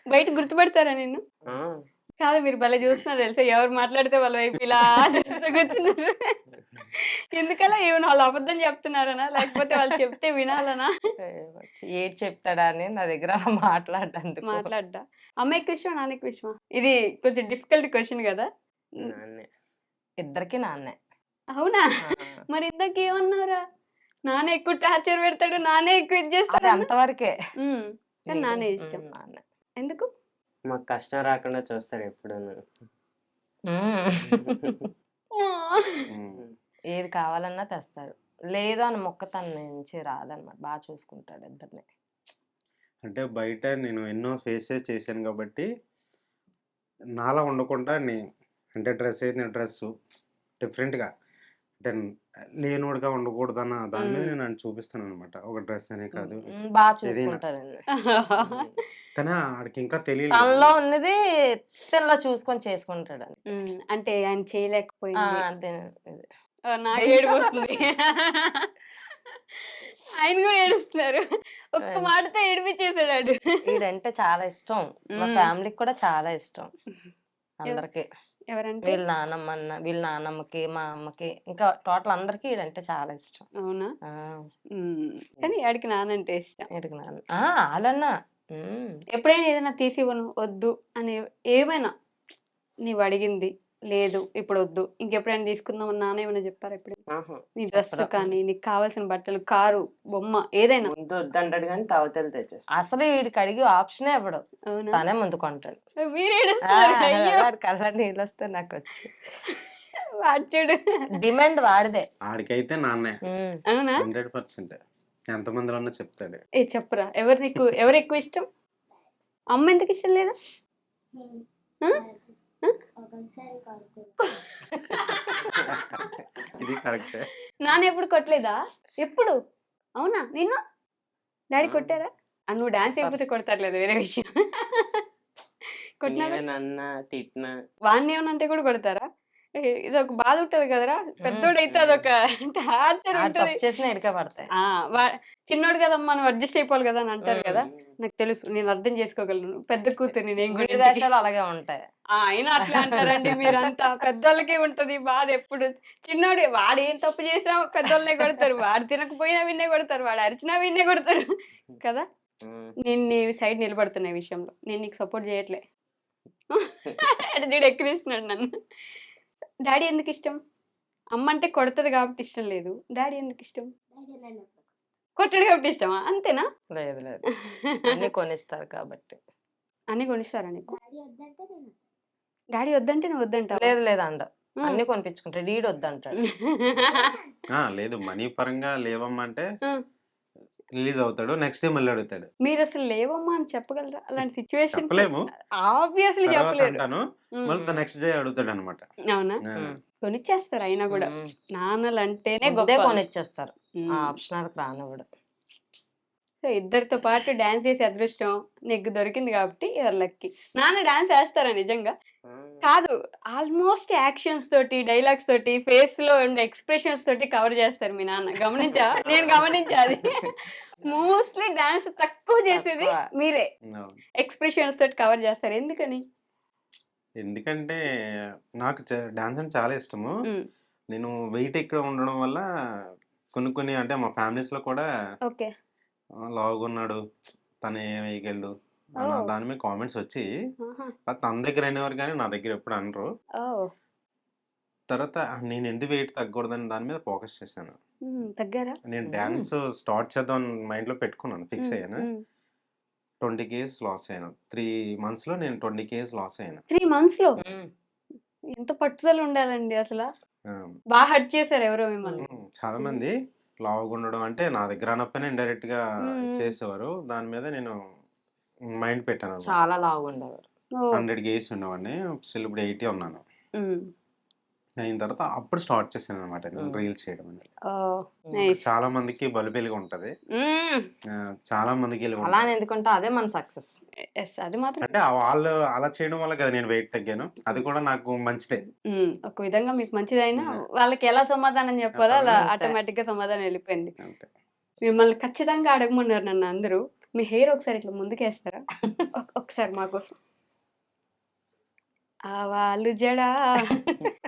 బయట గుర్తుపడతారా నిన్ను? ఆ. కాదు మీరు భలే చూస్తున్నారు తెలుసా? ఎవరు మాట్లాడితే వాళ్ళ వైపు ఇలా చూస్తూ కూర్చున్నారు. ఎందుకలా? ఏమైనా వాళ్ళు అబద్ధం చెప్తున్నారనా? లేకపోతే వాళ్ళు చెప్తే వినాలనా? ఏది చెప్తాడా అని నా దగ్గర అలా మాట్లాడడానికి. మాట్లాడ్డా. అమ్మ ఎక్కువ ఇష్టమా? నాన్న ఎక్కువ ఇష్టమా? ఇది కొంచెం డిఫికల్ట్ క్వెషన్ గదా! నాన్నే. ఇద్దరికి నాన్నే. అవునా? ఆ, మరి ఇందాక ఏమన్నావురా? నాన్న ఎక్కువ టార్చర్ పెడతాడు. నాన్నే ఎక్కువ ఇది అది చేస్తాడన్నావు. అంతవరకే. కానీ నాన్నే ఇష్టం. నాన్నే. ఎందుకు? మాకు కష్టం రాకుండా చూస్తాడు ఎప్పుడూను. హ్మ్. ఏది కావాలన్నా తెస్తాడు. లేదు అని మొక్క తన నుంచి రాదన్నమాట. బాగా చూసుకుంటాడు ఇద్దరిని. అంటే బయట నేను ఎన్నో ఫేసెస్ చేశాను కాబట్టి, నాలా ఉండకుండా అంటే డ్రెస్ అయితే డ్రెస్సు డిఫరెంట్‌గా అంటే లేనోడుగా ఉండకూడదన్న దాని మీద నేను నన్ను చూపిస్తాననమాట. ఒక డ్రెస్ అనే కాదు బాగా ఏదైనా. చూసుకుంటాడండి. కానీ ఆడికి ఇంకా తెలియలేదు. తనలో ఉన్నది తినలో చూసుకొని చేసుకుంటాడండి. అంటే ఆయన చేయలేకపోయింది. అంతే. నాకు ఏడుపొస్తుంది. ఆయన గూడా ఏడుస్తున్నారు. ఒక్క మాటతో ఏడిపించేసాడాడు. ఈడంటే చాలా ఇష్టం. మా ఫ్యామిలీకి కూడా చాలా ఇష్టం. అందరికి. ఎవరంటే? వీళ్ళ నాన్నమ్మకి, మా అమ్మకి ఇంకా టోటల్ అందరికి ఈడంటే చాలా ఇష్టం. అవునా? ఆ! కానీ ఆడికి నానంటే ఇష్టం. ఈడికి నాన్న. ఆలన్నా. ఎప్పుడైనా ఏదైనా తీసివ్వను, వద్దు అని ఏమైనా నువ్వడిగింది, లేదు ఇప్పుడొద్దు. ఇంకెప్పుడైనా తీసుకుందాం అని నాన్న ఏమైనా చెప్పారా ఎప్పుడైనా? ఆహా. నీ డ్రెస్ చెప్పరు. కానీ, నీకు కావాల్సిన బట్టలు, కారు, బొమ్మ ఏదైనా. ముందు వద్దంటాడు కానీ తర్వాత తెచ్చేస్తాడు. అసలు ఈడికి అడిగి ఆప్షనే ఇవ్వడు. అవునా? తనే ముందు కొంటాడు. మీరేడుస్తున్నారు. అయ్యో! కళ్ళ నీళ్ళొస్తే నాకొచ్చి. వాడు చూడు. డిమాండ్ వాడిదే. ఆడికైతే నాన్నే. అవునా? 100% ఎంతమందిలో ఉన్నా చెప్తాడు. చెప్పురా. ఎవరెక్కువ ఇష్టం? అమ్మ ఎందుకు ఇష్టం లేదా? ఆ? ఆ? ఇది కరెక్టే. నాన్న ఎప్పుడు కొట్టలేదా? ఎప్పుడు? అవునా? నిన్ను? డాడీ కొట్టారా? నువ్వు డాన్స్ చేయకపోతే కొడతారులే అది వేరే విషయం. కొట్టినారా? నేనేనన్నా తిట్టినా వాడినేమన్నా అంటే కూడా కొడతారా? ఇదొక బాధ ఉంటది కదరా! పెద్దోడైతే అదొక టార్చర్ ఆడు ఉంటది. తప్పు చేసినా ఇడికే పడతాయి. ఆ! చిన్నోడు కదమ్మా నువ్వు అడ్జస్ట్ అయిపోవాలి కదా! అని అంటారు కదా! నాకు తెలుసు. నేను అర్థం చేసుకోగలను. పెద్ద కూతురిని నేను కూడా వీడి ఇంటికి. వేషాలు అలాగే ఉంటాయి. అయినా అట్లా అంటారండి మీరంతా. పెద్దోళ్ళకే ఉంటది బాధ ఎప్పుడు. చిన్నోడు వాడేం తప్పు చేసినా పెద్దోళ్ళనే కొడతారు. వాడు తినకపోయినా వీడినే కొడతారు. వాడు అరిచినా వీడినే కొడతారు. కదా! నేను నీ సైడ్ నిలబడుతున్నా ఈ విషయంలో. నేను నీకు సపోర్ట్ చేయట్లే. అంటే చూడు ఎక్కిరిస్తున్నాడు నన్ను. డాడీ ఎందుకిష్టం? అమ్మ అంటే కొడతది కాబట్టి ఇష్టం లేదు. డాడీ ఎందుకిష్టం? కొట్టడు కాబట్టి ఇష్టమా? అంతేనా? లేదు లేదు. అన్నీ కొనిస్తారు కాబట్టి. అన్నీ కొనిస్తారా నీకు? డాడీ వద్దంటే నువ్వు వద్దంటావా? లేదు లేదు అండ. అన్నీ కొనిపించుకుంటాడు. ఈడు వద్దంటాడు. లేదు మనీ పరంగా లేవమ్మా అంటే ఆ! రిలీజ్ అవుతాడు. నెక్స్ట్ డే మళ్ళీ అడుగుతాడు. మీరసలు లేవమ్మా అని చెప్పగలరా? అలాంటి సిట్యుయేషన్ చెప్పలేము. ఆబ్వియస్‌లీ తర్వాత చెప్పలేరు. అంటాను. మళ్ళీ నెక్స్ట్ డే అడుగుతాడనమాట. అవునా? ఆ! కొనిచ్చేస్తారు అయినా గూడా. నాన్నలంటేనే ముందే గొప్ప. కొనిచ్చేస్తారు. ఆ ఆప్షనల్‌కి రానివ్వడు. సో, ఇద్దరితో పాటు డాన్స్ చేసే అదృష్టం నీకు దొరికింది కాబట్టి యూ ఆర్ లక్కీ. నాన్న డాన్స్ ఏస్తారా నిజంగా? కాదు. ఆల్మోస్ట్ యాక్షన్స్ తోటి, డైలాగ్స్ తోటి, ఫేస్‌లో ఉండే ఎక్స్‌ప్రెషన్స్ తోటి కవర్ చేస్తారు మీ నాన్న. గమనించావా? నేను గమనించా అది. మోస్ట్‌లీ డాన్స్ తక్కువ చేసేది తక్కువ. మీరే. అవును. ఎక్స్‌ప్రెషన్స్ తోటి కవర్ చేస్తారు. ఎందుకని? ఎందుకంటే నాకు డాన్స్ అంటే చాలా ఇష్టము. నేను వెయిట్ ఎక్కువ ఉండడం వల్ల కొన్ని అంటే మా ఫ్యామిలీస్‌లో కూడా ఓకే. లావుగున్నాడు. తను ఏం వేయగలడు అన్న ఓహ్! దాని మీద కామెంట్స్ వచ్చి ఆహా! తన దగ్గర అనేవారు కానీ నా దగ్గర ఎప్పుడు అనరు. ఓహ్! తర్వాత నేను ఎందుకు వెయిట్ తగ్గకూడదని దాని మీద ఫోకస్ చేశాను. తగ్గారా? నేను డాన్స్ స్టార్ట్ చేద్దాం మైండ్‌లో పెట్టుకున్నాను. ఫిక్స్ అయ్యాను. 20 కేజీస్ లాస్ అయ్యాను. 3 మంత్స్‌లో నేను 20 కేజీస్ లాస్ అయ్యాను. 3 మంత్స్‌లో? ఎంత పట్టుదల ఉండాలండి అసల. ఆ! హర్ట్ చేసారు ఎవరో మిమ్మల్ని. చాలా హ్మ్. మంది లావుగా ఉండడం అంటే నా దగ్గర అనకపోయినా ఇండైరెక్ట్‌గా హ్మ్. హ్మ్. చేసేవారు. దాని మీద నేను మైండ్ పెట్టాననమాట. చాలా లావుగుండేవారు. ఓహ్! 100 కేజీస్ ఉండేవాడిని. స్టిల్ ఇప్పుడు 80 ఉన్నాను. హ్మ్. అయిన తర్వాత అప్పుడు స్టార్ట్ చేశాననమాట నేను హ్మ్. రీల్స్ చేయడం అనేది. ఓహ్! హ్మ్. నైస్. చాలా మందికి బలుబెలుగు ఉంటది. హ్మ్. చాలా మందికి అలా ఎలుగుంటది. అని ఎందుకంటే అదే మన సక్సెస్. యెస్. అది మాత్రం. అంటే వాళ్ళు అలా చేయడం వల్ల కదా నేను వెయిట్ తగ్గాను. అది కూడా నాకు మంచిదే. ఒక విధంగా మీకు మంచిదైనా నిజం. వాళ్ళకి ఎలా సమాధానం చెప్పాలో అలా అంతే. ఆటోమేటిక్‌గా సమాధానం వెళ్ళిపోయింది. అంతే. మిమ్మల్ని ఖచ్చితంగా అడగమన్నారు నన్ను అందరూ. మీ హెయిర్ ఒకసారి ఇట్లా ముందుకేస్తారా? ఒకసారి మా కోసం. ఆవాలు జడ,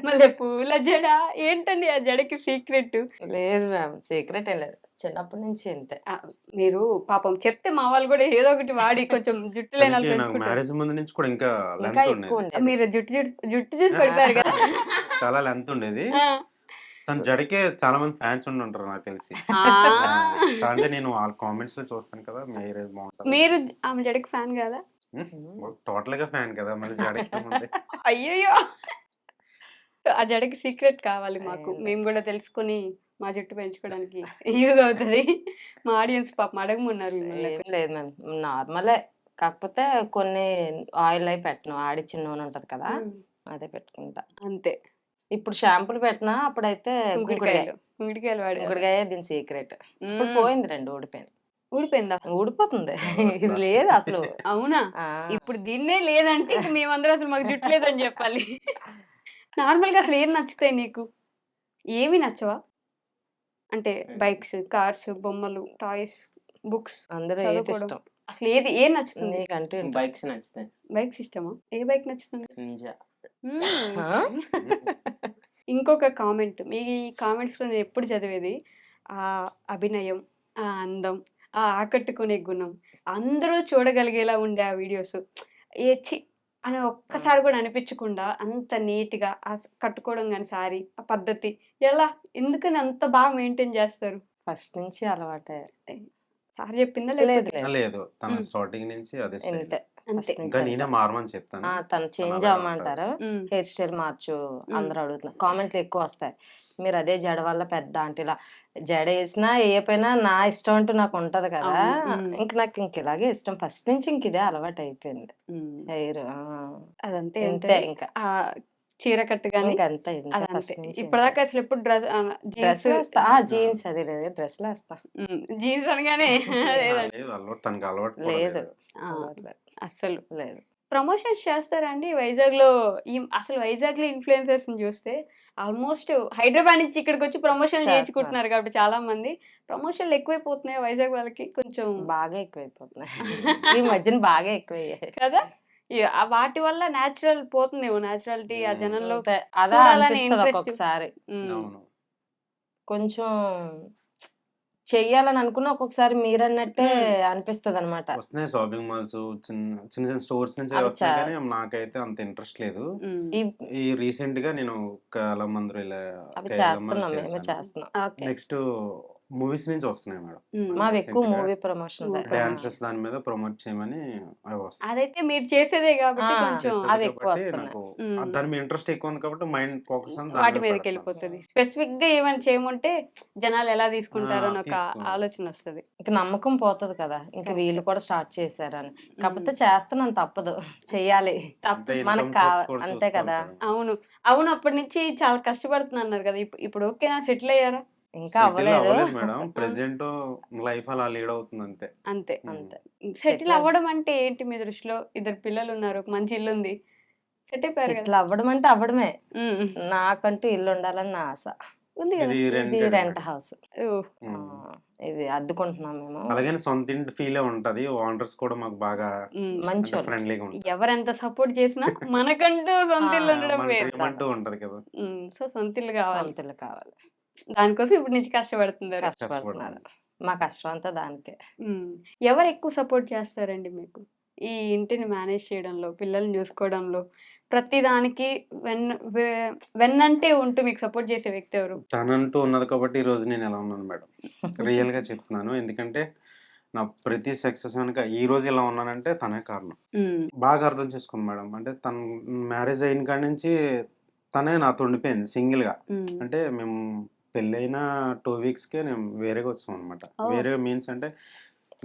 మల్లెపూల జడ ఏంటండి ఆ జడకి సీక్రెట్? లేదు మ్యామ్. సీక్రెట్ ఏం లేదు. చిన్నప్పటి నుంచి ఇంతే. మీరు పాపం చెప్తే మా వాళ్ళు కూడా ఏదో ఒకటి వాడి కొంచెం జుట్టు లేని తనకి వాళ్ళు నాకు పెంచుకుంటారు. మ్యారేజ్ ముందు నుంచి కూడా ఇంకా ఇంకా లెంత్ ఎక్కువ ఉండేది. ఉండేది. మీరు జుట్టు చూసి పడిపోయారు కదా! చాలా లెంత్ ఉండేది. ఆ! తన జడకే చాలా మంది ఫ్యాన్స్ ఉండుంటారు నాకు తెలిసి. ఆ! అంటే నేను వాళ్ళ కామెంట్స్‌లో చూస్తాను కదా! మీ హెయిర్ బాగుంటది. మీరు ఆమె జడకి ఫ్యాన్ కాదా? టోటల్‌గా ఫ్యాన్ కదా! మళ్ళీ జడకేముంది. అయ్యయ్యో! ఆ జడకి సీక్రెట్ కావాలి మాకు. ఏంలే. మేము గూడా తెలుసుకొని మా జుట్టు పెంచుకోవడానికి యూజ్ అవుతది. మా ఆడియన్స్ పాపం అడగమన్నారు మిమ్మల్ని ఏం క్వెషన్. లేదు మ్యామ్. నార్మలే. కాకపోతే కొన్ని ఆయిల్ అయి పెట్టను. ఆడిచ్చిన నూనె ఉంటది కదా! హ్మ్. అదే పెట్టుకుంటా. అంతే. ఇప్పుడు షాంపూలు పెట్టినా అప్పుడైతే కుంకుడుకాయ. కుంకుడుకాయలు వాడారా? కుంకుడుకాయే దీని సీక్రెట్. ఇప్పుడు హ్మ్. పోయింది 2 ఊడిపోయినాయి. ఊడిపోయిందా? ఊడిపోతుంది. చాలా ఇది క్లాస్. లేదు అసలు. అవునా? ఆ! ఇప్పుడు దీన్నే లేదంటే ఇంక మేమందరం అసలు మాకు జుట్టు లేదని జెప్పాలి. నార్మల్‌గా అసలు ఏం నచ్చుతాయి నీకు? ఏవి నచ్చవా? అంటే బైక్స్, కార్స్, బొమ్మలు, టాయ్స్, బుక్స్, అందులో చదువుకోవడం. ఏదిష్టం? అసలు ఏది నచ్చుతుంది? నీకంటూ ఇంట్రెస్ట్. బైక్స్ నచ్చుతాయి. బైక్స్ ఇష్టమా? ఏ బైక్ నచ్చుతుంది? నింజా. హ్మ్. ఆ? ఇంకొక కామెంట్. మీ కామెంట్స్‌లో నేనెప్పుడు చదివేది అభినయం, ఆ అందం, ఆ ఆకట్టుకునే గుణం, అందరూ చూడగలిగేలా ఉండే ఆ వీడియోస్. ఛీ! అని ఒక్కసారి హ్మ్. కూడా అనిపించకుండా అంత నీట్‌గా కట్టుకోవడం గాని సారీ, ఆ పద్ధతి ఎలా? ఎందుకని అంత బాగా మెయింటైన్ చేస్తారు? ఫస్ట్ నుంచి అలవాటే. సార్ చెప్పిందా లేదు లేకపోతే లేదు. లేదు. తన హ్మ్. స్టార్టింగ్ నుంచి అదే స్టైల్. ఇంతే. అంతే. ఫస్ట్ ఇంకా నుంచి నేనే అంతే. మారమని చెప్తాను. తను తను చేంజ్ అలాగే ఉంటది. అవ్వమంటారు. హ్మ్. హెయిర్ స్టైల్ మార్చు హ్మ్. అందరూ అడుగుతున్నారు. కామెంట్లు ఎక్కువొస్తాయి. మీరు అదే జడ వల్ల పెద్ద ఆంటీలా జడేసినా, ఏయకపోయినా నా ఇష్టం అంటూ నాకుంటది కదా! అవును. హ్మ్. నాకు ఇలాగే ఇష్టం. ఫస్ట్ నుంచి ఇదే అలవాటయిపోయింది. హ్మ్. హెయిర్. అదంతే ఇంతే ఉంటది. ఇంక. చీర కట్టు గాని ఇంకంతే ఇంతే. అదంతే. ఫస్ట్ నుంచి ఇంతే. ఇప్పటిదాకా అసలెప్పుడు జీన్స్ డ్రెస్‌లేస్తా. జీ జీన్స్ అది లేదు. డ్రెస్‌లేస్తా. జీన్స్ అనగానే లేదండి. లేదు తనకి అలవాటు కూడా లేదు. లేదు. ఆ! అలవాటు లేదు. అస్సలు. లేదు. ప్రమోషన్స్ చేస్తారా అండి వైజాగ్‌లో? అసలు వైజాగ్‌లో ఇన్‌ఫ్లుయెన్సర్స్‌ని చూస్తే ఆల్‌మోస్ట్ హైదరాబాద్ నుంచి ఇక్కడికొచ్చి ప్రమోషన్‌లు చేస్తున్నారు. చేయించుకుంటున్నారు కాబట్టి చాలామంది. ప్రమోషన్‌లు ఎక్కువైపోతున్నాయా వైజాగ్ వాళ్ళకి? కొంచెం బాగా ఎక్కువైపోతున్నాయి. ఈ మధ్యన బాగా ఎక్కువయ్యాయి. కదా! వాటి వల్ల నేచురల్ పోతుందేమో నేచురాలిటీ ఆ జనంలో అంతే. అదా చూడాలనే అనిపిస్తది ఇంట్రెస్ట్. ఒక్కొక్కసారి. హ్మ్. అవును. కొంచెం చెయ్యాలని అనుకున్న ఒక్కొక్కసారి మీరన్నట్టే హ్మ్. అనిపిస్తదనమాట. వస్తున్నాయి షాపింగ్ మాల్స్ చిన్న చిన్న స్టోర్స్ నుంచి అవి వస్తున్నాయి కానీ నాకైతే అంత ఇంట్రెస్ట్ లేదు. హ్మ్. ఈ ఈ రీసెంట్‌గా నేను కలమందరు అవి కైలమ్మలు చేస్తున్నాం. మేము చేశాను. చేస్తున్నాం. ఓకే. నెక్స్ట్ మూవీస్ నుంచి వస్తున్నాయి మేడం. హ్మ్. మావి ఎక్కువ రీసెంట్‌గా మూవీ ప్రమోషన్‌లే. మూవీ డాన్సెస్ దాని మీద ప్రమోట్ చేయమని అవి వస్తున్నాయి. అదైతే మీరు చేసేదే గాబట్టి కొంచెం చేసేది అవి ఎక్కువ కాబట్టి వస్తున్నాయి. నాకు హ్మ్. దాని మీద ఇంట్రెస్ట్ ఎక్కువ ఉంది కాబట్టి మైండ్ ఫోకస్ అంతా దాని వాటి మీద పెడతాను. మీదకెళ్ళిపోతది. స్పెసిఫిక్‌గా ఏమైనా చేయమంటే జనాలు ఎలా తీసుకుంటారో అని ఒక తీసుకోను. ఆలోచనొస్తది. ఇంక నమ్మకం పోతది కదా! ఇంక వీళ్ళు కరెక్ట్. కూడా స్టార్ట్ చేశారని. హ్మ్. కాకపోతే చేస్తున్నాను తప్పదు. చెయ్యాలి. అంతే తప్పదు. మనకు ఇన్‌కమ్ సోర్స్ కూడా అంతే చూసుకోవాలి కదా! కదా! అవును. అవును. అప్పటినుంచి చాలా కష్టపడుతున్నారు గదా! ఇప్పుడు ఓకేనా? సెటిల్ అయ్యారా? ఇంకా సెటిల్ అవ్వలేదు. అవ్వలేదు మేడం. ఆ! ప్రెజెంట్ లైఫ్ అలా లీడ్ అవుతుంది అంతే. అంతే. అంతే. సెటిల్ సెటిల్ అవ్వడం అంటే ఏంటి మీ దృష్టిలో? ఇద్దరు పిల్లలున్నారు. ఒక మంచి ఇల్లుంది. సెట్ అయిపోయారు గదా! సెటిల్ అవ్వడం అంటే అవ్వడమే. హ్మ్. నాకంటూ ఇల్లు ఉండాలని నా ఆశ. ఉంది గదా! ఇది ఇది రెంటెడ్ రెంట్ మేడం. హౌస్. ఓహ్! ఆ! ఇది అద్దెకుంటున్నాం మేము. అలాగని సొంత ఇంటి ఫీలే ఉంటది. ఓనర్స్ కూడా మాకు బాగా హ్మ్. అంటే మంచోళ్ళు. ఫ్రెండ్లీగా ఉంటారు. ఎవరెంత సపోర్ట్ చేసినా మనకంటూ ఆ! సొంత ఇల్లు ఉండడం మన వేరు. డ్రీమ్ అంటూ ఉంటది కదా! సో, సొంత ఇల్లు గావాలి. సొంత ఇల్లు కావాలి. దానికోసం ఇప్పటి నుంచి కష్టపడుతున్నారు. కష్టపడుతున్నారు. కష్టపడుతున్నాం. మా కష్టం అంతా దానికే. హ్మ్. ఎవరు ఎక్కువ సపోర్ట్ చేస్తారండి మీకు? ఈ ఇంటిని మేనేజ్ చేయడంలో, పిల్లల్ని చూసుకోవడంలో, ప్రతి దానికి వెన్ వె వెన్నంటే ఉంటూ మీకు సపోర్ట్ చేసే వ్యక్తి ఎవరు? తనంటూ ఉన్నది కాబట్టి ఈరోజు నేను ఇలా ఉన్నాను మేడం. రియల్‌గా చెప్తున్నాను. ఎందుకంటే నా ప్రతి సక్సెస్ వెనక ఈరోజు ఇలా ఉన్నానంటే తనే కారణం. హ్మ్. బాగా అర్థం చేసుకుంది మేడం. అంటే తను మ్యారేజ్ అయిన కాడి నుంచి తనే నాతో ఉండిపోయింది సింగిల్‌గా. హ్మ్. అంటే మేము పెళ్ళైన 2 వీక్స్‌కే మేము వేరేగా వచ్చామనమాట. ఓహ్! వేరే మీన్స్ అంటే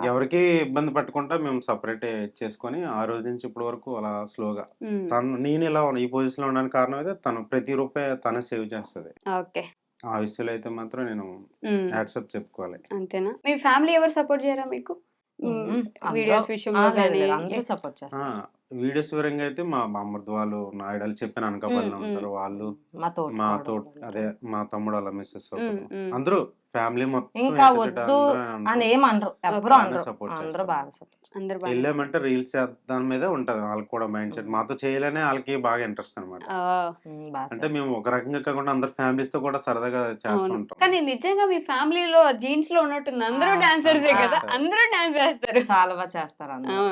ఎవరికీ ఇబ్బంది పెట్టకుండా మేము సెపరేటే చేసుకొని, ఆ రోజు నుంచి ఇప్పటి వరకు అలా స్లోగా హ్మ్. నేనిలా ఈ పొజిషన్‌లో ఉండడానికి కారణం అయితే తను ప్రతి రూపాయి తనే సేవ్ చేస్తది. ఓకే. ఆ విషయంలో అయితే మాత్రం నేను హ్మ్. హ్యాట్సాప్ చెప్పుకోవాలి. అంతేనా? మీ ఫ్యామిలీ ఎవరు సపోర్ట్ చేయరా మీకు? అందరూ వీడియోస్ విషయంలో లేదు గాని లేదు అందరూ సపోర్ట్ ఆ! చేస్తారు. వీడియోస్ పరంగా అయితే మా బామ్మర్ది వాళ్ళు, నా ఐడల్ చెప్పాను హ్మ్. అనకాపల్లిలో హ్మ్. ఉంటారు. వాళ్ళు, మా మా తోటికోడళ్ళు అదే మా తమ్ముడు ఆళ్ళ మిసెస్ హ్మ్. ఒకరు. హ్మ్. అందరూ ఫ్యామిలీ మొత్తం ఇంకా ఏ టు జెడ్ వద్దు అందరూ అని ఉంటారు. ఏమనరు. ఎవ్వరు ఓకే. బాగానే అనరు. సపోర్ట్ అందరూ చేస్తారు. బాగా సపోర్ట్ చేస్తారు. అందరూ బానే ఎళ్ళామంటే రీల్స్ దాని మీదే ఉంటది. ఆళ్ళకి కూడా మైండ్ సెట్. హ్మ్. మాతో చేయాలనే ఆళ్ళకి బాగా ఇంట్రెస్ట్ అనమాట. ఓహ్! బా అంటే చేస్తారు. మేము ఒక రకంగా కాకుండా అందరు ఫ్యామిలీస్‌తో కూడా సరదాగా చేస్తూ అవును. ఉంటాం. కానీ నిజంగా మీ ఫ్యామిలీలో జీన్స్‌లో ఉన్నట్టుంది. అందరూ ఆ! డాన్సర్సే అందరూ కదా! చేస్తారు. అందరూ డాన్స్ చేస్తారు. చాలా బా చేస్తారు ఆ! అందరూ.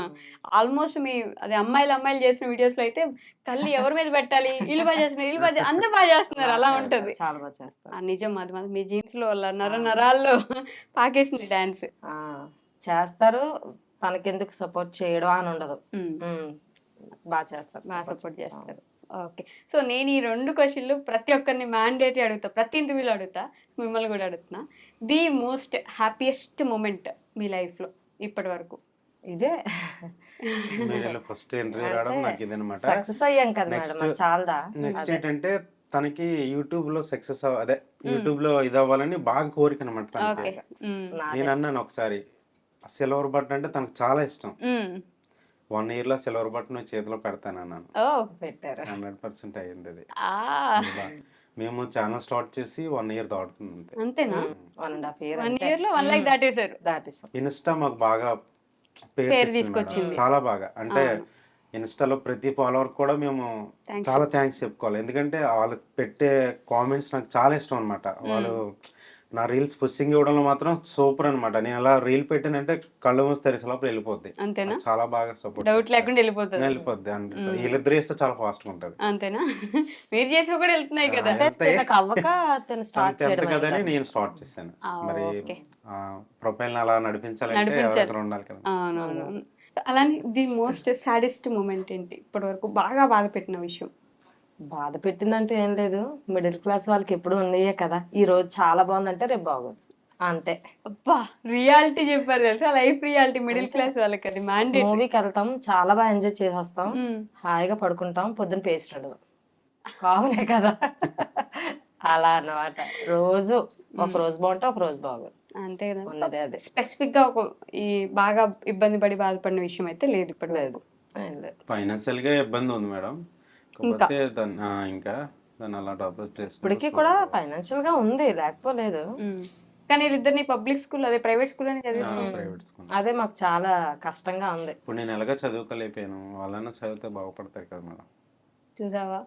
ఆల్మోస్ట్ మీ అదే అమ్మాయిలు చేసిన వీడియోస్‌లో అయితే కళ్ళు ఎవరి మీద పెట్టాలి? ఈళ్ళు బా చేస్తున్నారు, ఈళ్ళు బా అందరూ బా చేస్తున్నారు. బా అలా చేస్తారు. ఉంటది. చాలా బా చేస్తారు. నిజం అది మాత్రం మీ జీన్స్‌లో అలా ఆ! నరాల్లో పాకేసింది డాన్స్. ఆ! చేస్తారు. తనకెందుకు సపోర్ట్ చేయడం అని ఉండదు. హ్మ్. హ్మ్. బా చేస్తారు. బా సపోర్ట్ సపోర్ట్ చేస్తారు. చేస్తారు. ఓకే. సో, నేను ఈ 2 క్వెషన్‌లు ప్రతి ఒక్కరిని మ్యాండేటరీ అడుగుతా. ప్రతి ఇంటర్వ్యూలో అడుగుతా. మిమ్మల్ని గూడా అడుగుతున్నా. ది మోస్ట్ హ్యాపీయెస్ట్ మొమెంట్ మీ లైఫ్‌లో ఇప్పటి వరకు? ఇదే. మీడియాలో ఫస్ట్ ఇంటర్వ్యూ రావడం అంటే నాకు ఇదనమాట. సక్సెస్ అయ్యాం కదా మేడం. నెక్స్ట్ అది చాలదా? నెక్స్ట్ అదే. ఏంటంటే తనకి యూట్యూబ్‌లో సక్సెస్ అదే హ్మ్. యూట్యూబ్‌లో ఇదవ్వాలని బాగా కోరికనమాట తనకి. ఓకే. హ్మ్. నాదే. నేనన్నాను ఒకసారి సిల్వర్ బటన్ అంటే తనకు చాలా ఇష్టం. హ్మ్. 1 ఇయర్‌లో సిల్వర్ బటన్ చేతిలో పెడతానన్నాను. ఓహ్! పెట్టారు. 100% అయిందది. ఆ! అది మేము ఛానెల్ స్టార్ట్ చేసి 1 ఇయర్ దాటుతుంది అంతే. అంతేనా? 1 ½ ఇయర్ 1 అంతే. ఇయర్‌లో 1 లైక్ దాటేసారు. దాటేసాం. ఇన్‌స్టా మాకు బాగా పేరు పేరు తెచ్చింది మేడం. తీసుకొచ్చింది. చాలా బాగా. అంటే అవును. ఇన్‌స్టాలో ప్రతి ఫాలోవర్‌కి కూడా మేము థాంక్స్ చాలా థాంక్స్ చెప్పుకోవాలి. ఎందుకంటే వాళ్ళు పెట్టే కామెంట్స్ నాకు చాలా ఇష్టం అనమాట. వాళ్ళు నా రీల్స్ పుషింగ్ ఇవ్వడంలో మాత్రం సూపర్ అనమాట. నేను అలా రీల్ పెట్టానంటే కళ్ళు మూసి తెరిసే లోపల వెళ్ళిపోద్ది. అంతేనా? అది చాలా బాగా సపోర్ట్ డౌట్ చేస్తారు. లేకుండా వెళ్ళిపోతది. వెళ్ళిపోద్ది. హ్మ్. వీళ్ళిద్దరు చేస్తే చాలా ఫాస్ట్‌గా ఉంటది. అంతేనా? మీరు చేసినవి కూడా వెళ్తున్నాయి కదా! అంటే వెళ్తాయి. తినకు అవ్వక తిను తను స్టార్ట్ 10th చేయడం కదని అయిందన్నమాట. నేను స్టార్ట్ చేశాను. మరి ఓకే. ప్రొఫైల్‌ని అలా నడిపించాలంటే ఎవరో నడిపించాలి. ఒకరు ఉండాలి కదా! అవునవును. అలానే ది మోస్ట్ సాడెస్ట్ మొమెంట్ ఏంటి? ఇప్పటి వరకు బాగా బాధ పెట్టిన విషయం? బాధ పెట్టిందంటే ఏం లేదు. మిడిల్ క్లాస్ వాళ్ళకి ఎప్పుడు ఉన్నయే కదా! ఈ రోజు చాలా బాగుందంటే రేపు బాగోదు. అంతే. అబ్బా! రియాలిటీ చెప్పారు తెలుసా? లైఫ్ రియాలిటీ మిడిల్ అంతే. క్లాస్ వాళ్ళకి అది మ్యాండేటరీ. మూవీకెళ్తాం. చాలా బా ఎంజాయ్ చేసొస్తాం. హ్మ్. హాయిగా పడుకుంటాం. పొద్దున పేస్ట్ ఉండదు. కామనే కదా! అలా అన్నమాట. రోజు ఒక రోజు బావుంటే ఒక రోజు బాగోదు. అంతే కదా! ఉన్నదే అదే. స్పెసిఫిక్‌గా ఈ బాగా ఇబ్బంది పడి బాధపడిన విషయం అయితే లేదు ఇప్పటి లేదు. వరకు. ఏం లేదు. ఫైనాన్షియల్‌గా ఇబ్బంది ఉంది మేడం. ఇంకా. కాకపోతే ఇంకా దాన్ని అలా డెవలప్ చేసుకుంటూ ఇప్పటికి కూడా ఫైనాన్షియల్‌గా ఉంది. లేకపోలేదు. హ్మ్. కానీ వీళ్ళిద్దరిని పబ్లిక్ స్కూల్ అదే ప్రైవేట్ స్కూల్‌లోనే చదివిస్తున్నారు. Private school. అదే మాకు చాలా కష్టంగా ఉంది. ఇప్పుడు నేను ఎలాగో చదువుకోలేకపోయాను. వాళ్ళన్నా చదివితే బాగుపడతారు కదా మేడం. చూసావా?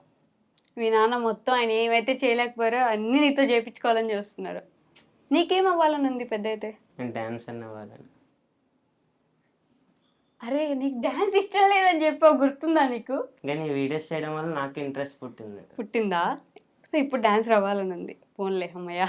మీ నాన్న మొత్తం ఆయన ఏమైతే చేయలేకపోయారో అన్నీ నీతో చేపించుకోవాలని చూస్తున్నారు. నీకేం అవ్వాలని ఉంది పెద్దయితే? నేను డాన్స్ అవ్వాలని. అరే! నీకు డాన్స్ ఇష్టం లేదని చెప్పావు గుర్తుందా నీకు? కానీ ఈ వీడియోస్ చేయడం వల్ల నాకు ఇంట్రెస్ట్ పుట్టింది. పుట్టిందా? సో, ఇప్పుడు డాన్స్ రావాలని ఉంది. పోన్లే హమ్మయ్య!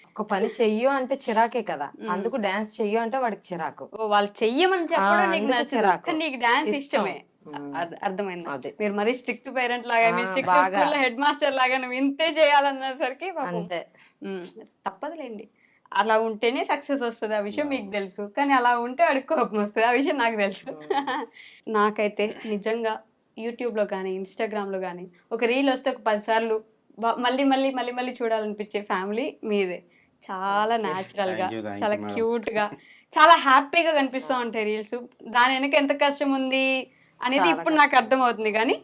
ఒక పని చెయ్యు అంటే చిరాకే కదా! హ్మ్. అందుకు డాన్స్ చెయ్యు అంటే వాడికి చిరాకు. ఓహ్! వాళ్ళు చెయ్యమని చెప్పడం నీకు అందుకు నచ్చదు. చిరాకు. కానీ నీకు డాన్స్ ఇష్టం. ఇష్టమే. హ్మ్. అర్థమైందా? అది. మీరు మరీ స్ట్రిక్ట్ పేరెంట్ లాగా మీరు స్ట్రిక్ట్ బాగా. స్కూల్‌లో హెడ్ మాస్టర్ లాగా నువ్వు ఇంతే చేయాలనేసరికి పాపం అంతే. తప్పదులేండి. అలా ఉంటేనే సక్సెస్ వస్తది. ఆ విషయం మీకు తెలుసు. కానీ అలా ఉంటే వాడికి కోపం వస్తది. ఆ విషయం నాకు తెలుసు. నాకైతే నిజంగా యూట్యూబ్‌లో గానీ, ఇన్‌స్టాగ్రామ్‌లో గానీ ఒక రీల్ వస్తే ఒక 10 సార్లు మళ్ళీ చూడాలనిపించే ఫ్యామిలీ మీదే. చాలా న్యాచురల్‌గా, థ్యాంక్ చాలా యూ మేడం. క్యూట్‌గా, చాలా హ్యాపీగా కనిపిస్తా ఉంటాయి రీల్స్. దాని వెనక ఎంత కష్టం ఉంది అనేది చాలా ఇప్పుడు నాకు కష్టం. అర్థమవుతుంది గానీ,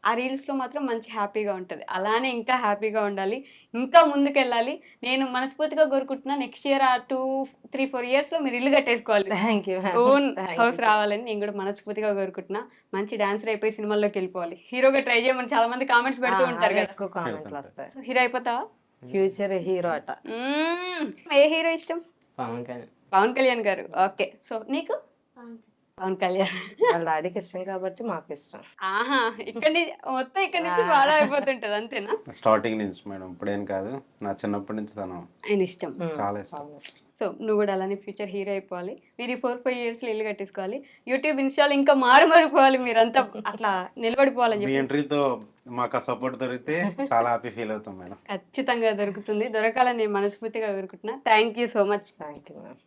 ఆ రీల్స్‌లో మాత్రం మంచి హ్యాపీగా ఉంటది. అలానే ఇంకా హ్యాపీగా ఉండాలి. ఇంకా ముందుకెళ్ళాలి. నేను మనస్ఫూర్తిగా కోరుకుంటున్నా నెక్స్ట్ ఇయర్ 2, 3, 4 ఇయర్స్‌లో మీరు ఇల్లు కట్టేసుకోవాలి. Thank you. Own thank house you. రావాలని నేను కూడా మనస్ఫూర్తిగా కోరుకుంటున్నా. మంచి డాన్సర్ అయిపోయి సినిమాల్లోకి వెళ్ళిపోవాలి. హీరోగా ట్రై చేయమని చాలా మంది కామెంట్స్ పెడుతూ ఉంటారు అదే కదా! ఎక్కువ కామెంట్లు వస్తాయి. సో, హీరో అయిపోతావా? ఫ్యూచర్ హీరో అట. ఏ హీరో ఇష్టం? పవన్ కళ్యాణ్. పవన్ కళ్యాణ్ గారు. ఓకే. సో, నీకు? పవన్ కళ్యాణ్. వాళ్ళ డాడీకి ఇష్టం కాబట్టి మాకు ఇష్టం. ఆహా! మొత్తం ఇక్కడి నుంచి ఫాలో అయిపోతుంటది అంతేనా? స్టార్టింగ్ నుంచి మేడం, ఇప్పుడేం కాదు. నా చిన్నప్పటి నుంచి తను ఆయన ఇష్టం. చాలా ఇష్టం. చాలా ఇష్టం. సో నువ్వు కూడా అలానే ఫ్యూచర్ హీరో అయిపోవాలి. మీరు ఈ 4-5 ఇయర్స్‌లో ఇల్లు కట్టేసుకోవాలి. యూట్యూబ్, ఇన్‌స్టాలో ఇంకా మారిపోవాలి మీరంతా అట్లా నిలబడిపోవాలని మీ చెప్పి. ఎంట్రీతో మాకు ఆ సపోర్ట్ దొరికితే చాలా హ్యాపీ ఫీల్ అవుతాం మేడం. ఖచ్చితంగా దొరుకుతుంది. దొరకాలని నేను మనస్ఫూర్తిగా కోరుకుంటున్నా. Thank you so much. Thank you ma'am.